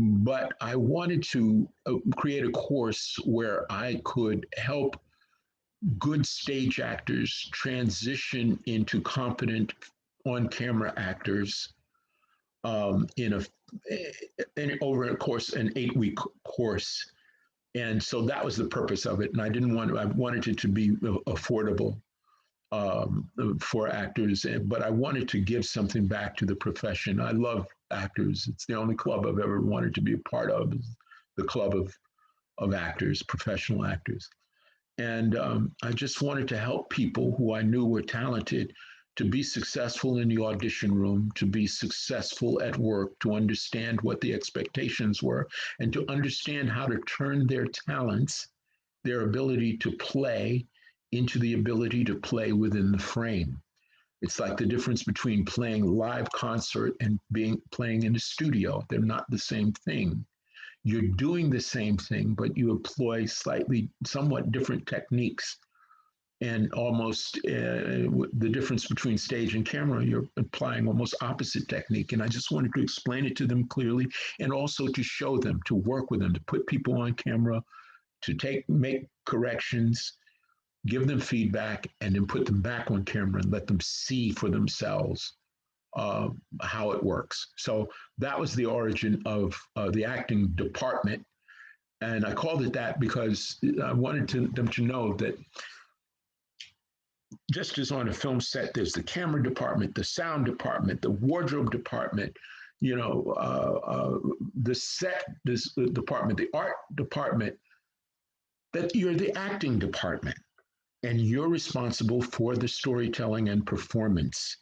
But I wanted to create a course where I could help good stage actors transition into competent on-camera actors in over a course, an 8-week course. And so that was the purpose of it. And I wanted it to be affordable for actors, but I wanted to give something back to the profession. I love actors. It's the only club I've ever wanted to be a part of, is the club of actors, professional actors. And I just wanted to help people who I knew were talented to be successful in the audition room, to be successful at work, to understand what the expectations were, and to understand how to turn their talents, their ability to play, into the ability to play within the frame. It's like the difference between playing live concert and playing in a studio. They're not the same thing. You're doing the same thing, but you employ somewhat different techniques. And almost the difference between stage and camera, you're applying almost opposite technique. And I just wanted to explain it to them clearly, and also to show them, to work with them, to put people on camera, to make corrections, give them feedback, and then put them back on camera and let them see for themselves how it works. So that was the origin of the acting department. And I called it that because I wanted them to know that just as on a film set, there's the camera department, the sound department, the wardrobe department, the set department, the art department, that you're the acting department. And you're responsible for the storytelling and performance,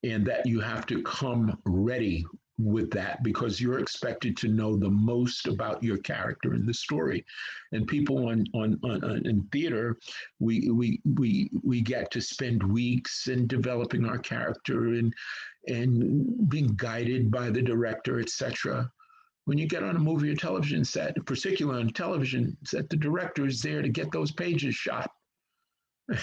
and that you have to come ready with that because you're expected to know the most about your character in the story. And people in theater, we get to spend weeks in developing our character and being guided by the director, etc. When you get on a movie or television set, particularly on a television set, the director is there to get those pages shot.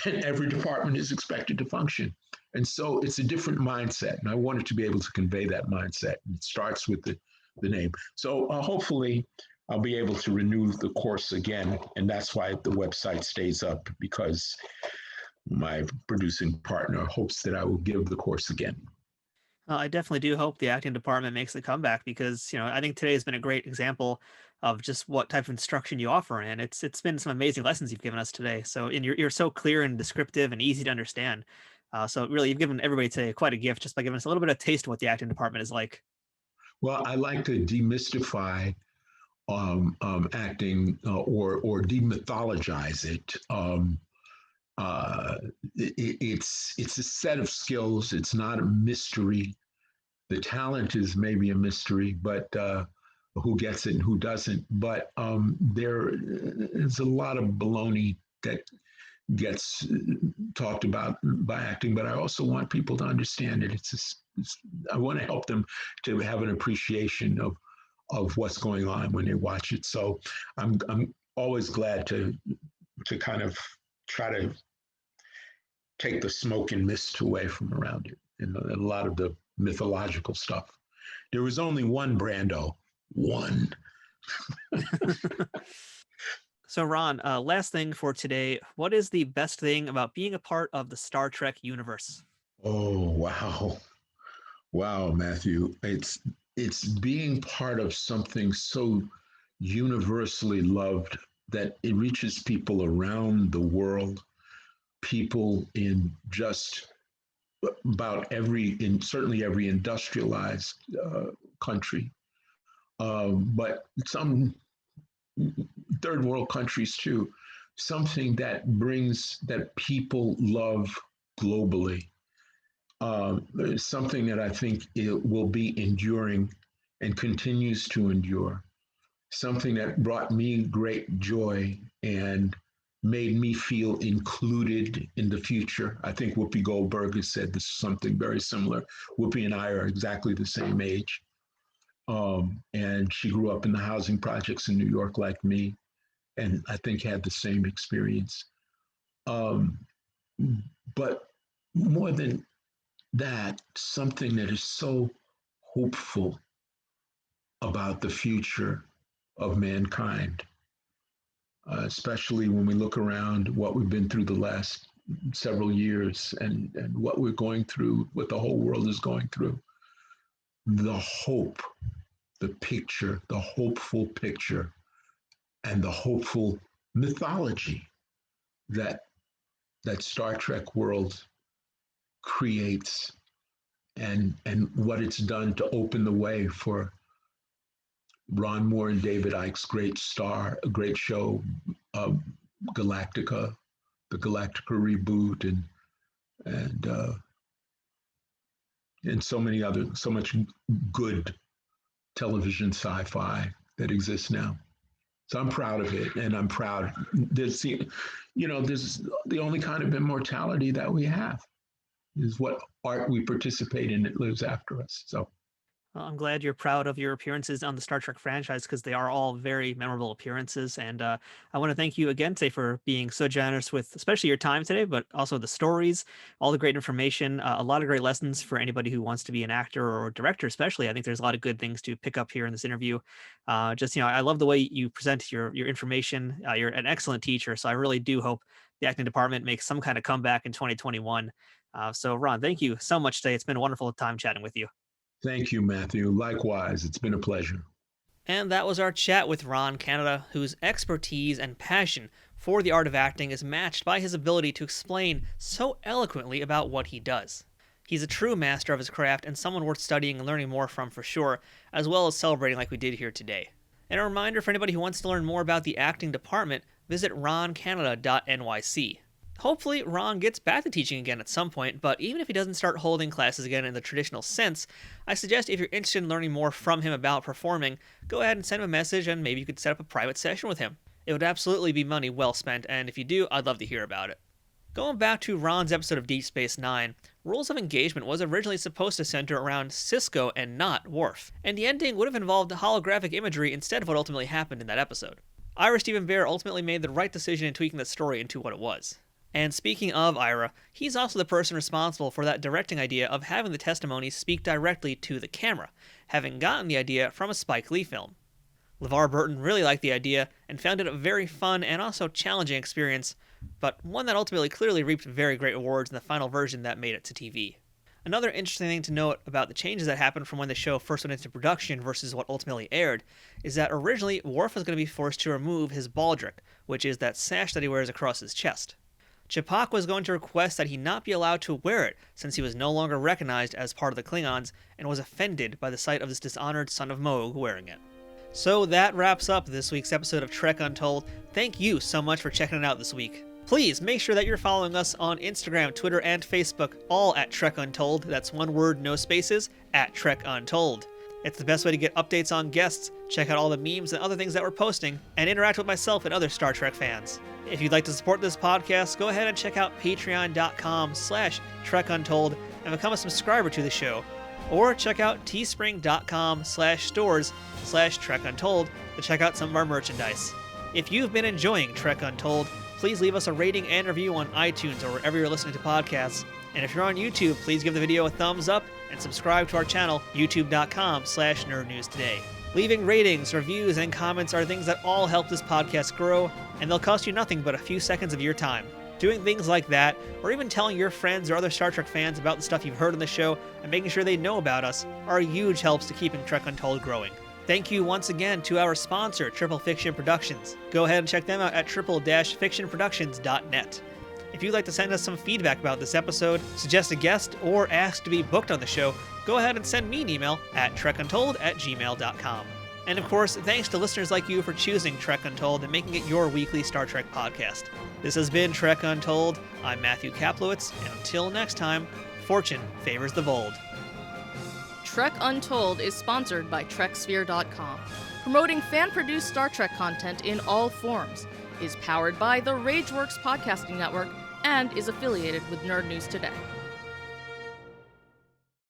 And every department is expected to function. And so it's a different mindset. And I wanted to be able to convey that mindset. And it starts with the name. So hopefully I'll be able to renew the course again. And that's why the website stays up, because my producing partner hopes that I will give the course again. I definitely do hope the acting department makes a comeback because, I think today has been a great example of just what type of instruction you offer. And it's been some amazing lessons you've given us today. So, and you're so clear and descriptive and easy to understand. So really, you've given everybody today quite a gift just by giving us a little bit of taste of what the acting department is like. Well, I like to demystify acting or demythologize it. It's a set of skills. It's not a mystery. The talent is maybe a mystery, but who gets it and who doesn't. But there is a lot of baloney that gets talked about by acting. But I also want people to understand it. I want to help them to have an appreciation of what's going on when they watch it. So I'm always glad to to kind of try to take the smoke and mist away from around it and a lot of the mythological stuff. There was only one Brando, one. So Ron, last thing for today, what is the best thing about being a part of the Star Trek universe? Oh, wow. Wow, Matthew. It's being part of something so universally loved that it reaches people around the world, people in just about certainly every industrialized country, but some third world countries too, something that people love globally. Something that I think it will be enduring and continues to endure. Something that brought me great joy and made me feel included in the future. I think Whoopi Goldberg has said this something very similar. Whoopi and I are exactly the same age. And she grew up in the housing projects in New York like me, and I think had the same experience. But more than that, something that is so hopeful about the future of mankind, especially when we look around what we've been through the last several years and what we're going through, what the whole world is going through. The hope, the picture, the hopeful picture, and the hopeful mythology that Star Trek world creates, and what it's done to open the way for Ron Moore and David Icke's great show, Galactica, the Galactica reboot, and so much good television sci-fi that exists now. So I'm proud of it, and I'm proud. There's the only kind of immortality that we have is what art we participate in that lives after us. So Well, I'm glad you're proud of your appearances on the Star Trek franchise because they are all very memorable appearances. And I want to thank you again today for being so generous with, especially your time today, but also the stories, all the great information, a lot of great lessons for anybody who wants to be an actor or director, especially. I think there's a lot of good things to pick up here in this interview. I love the way you present your information. You're an excellent teacher. So I really do hope the acting department makes some kind of comeback in 2021. So Ron, thank you so much today. It's been a wonderful time chatting with you. Thank you, Matthew. Likewise, it's been a pleasure. And that was our chat with Ron Canada, whose expertise and passion for the art of acting is matched by his ability to explain so eloquently about what he does. He's a true master of his craft and someone worth studying and learning more from for sure, as well as celebrating like we did here today. And a reminder for anybody who wants to learn more about the acting department, visit roncanada.nyc. Hopefully, Ron gets back to teaching again at some point, but even if he doesn't start holding classes again in the traditional sense, I suggest if you're interested in learning more from him about performing, go ahead and send him a message and maybe you could set up a private session with him. It would absolutely be money well spent, and if you do, I'd love to hear about it. Going back to Ron's episode of Deep Space Nine, Rules of Engagement was originally supposed to center around Sisko and not Worf, and the ending would have involved holographic imagery instead of what ultimately happened in that episode. Ira Steven Behr ultimately made the right decision in tweaking the story into what it was. And speaking of Ira, he's also the person responsible for that directing idea of having the testimonies speak directly to the camera, having gotten the idea from a Spike Lee film. Levar Burton really liked the idea and found it a very fun and also challenging experience, but one that ultimately clearly reaped very great awards in the final version that made it to TV. Another interesting thing to note about the changes that happened from when the show first went into production versus what ultimately aired is that originally Worf was going to be forced to remove his baldric, which is that sash that he wears across his chest. Ch'pak was going to request that he not be allowed to wear it since he was no longer recognized as part of the Klingons and was offended by the sight of this dishonored son of Moog wearing it. So that wraps up this week's episode of Trek Untold. Thank you so much for checking it out this week. Please make sure that you're following us on Instagram, Twitter, and Facebook, all at Trek Untold. That's one word, no spaces, at Trek Untold. It's the best way to get updates on guests, check out all the memes and other things that we're posting, and interact with myself and other Star Trek fans. If you'd like to support this podcast, go ahead and check out patreon.com/TrekUntold and become a subscriber to the show. Or check out teespring.com/stores/TrekUntold to check out some of our merchandise. If you've been enjoying Trek Untold, please leave us a rating and review on iTunes or wherever you're listening to podcasts. And if you're on YouTube, please give the video a thumbs up and subscribe to our channel, youtube.com/nerdnewstoday. Leaving ratings, reviews, and comments are things that all help this podcast grow, and they'll cost you nothing but a few seconds of your time. Doing things like that, or even telling your friends or other Star Trek fans about the stuff you've heard on the show and making sure they know about us, are huge helps to keeping Trek Untold growing. Thank you once again to our sponsor, Triple Fiction Productions. Go ahead and check them out at triple-fictionproductions.net. If you'd like to send us some feedback about this episode, suggest a guest, or ask to be booked on the show, go ahead and send me an email at trekuntold@gmail.com. And of course, thanks to listeners like you for choosing Trek Untold and making it your weekly Star Trek podcast. This has been Trek Untold. I'm Matthew Kaplowitz, and until next time, fortune favors the bold. Trek Untold is sponsored by TrekSphere.com, promoting fan-produced Star Trek content in all forms, is powered by the RageWorks podcasting network, and is affiliated with Nerd News Today.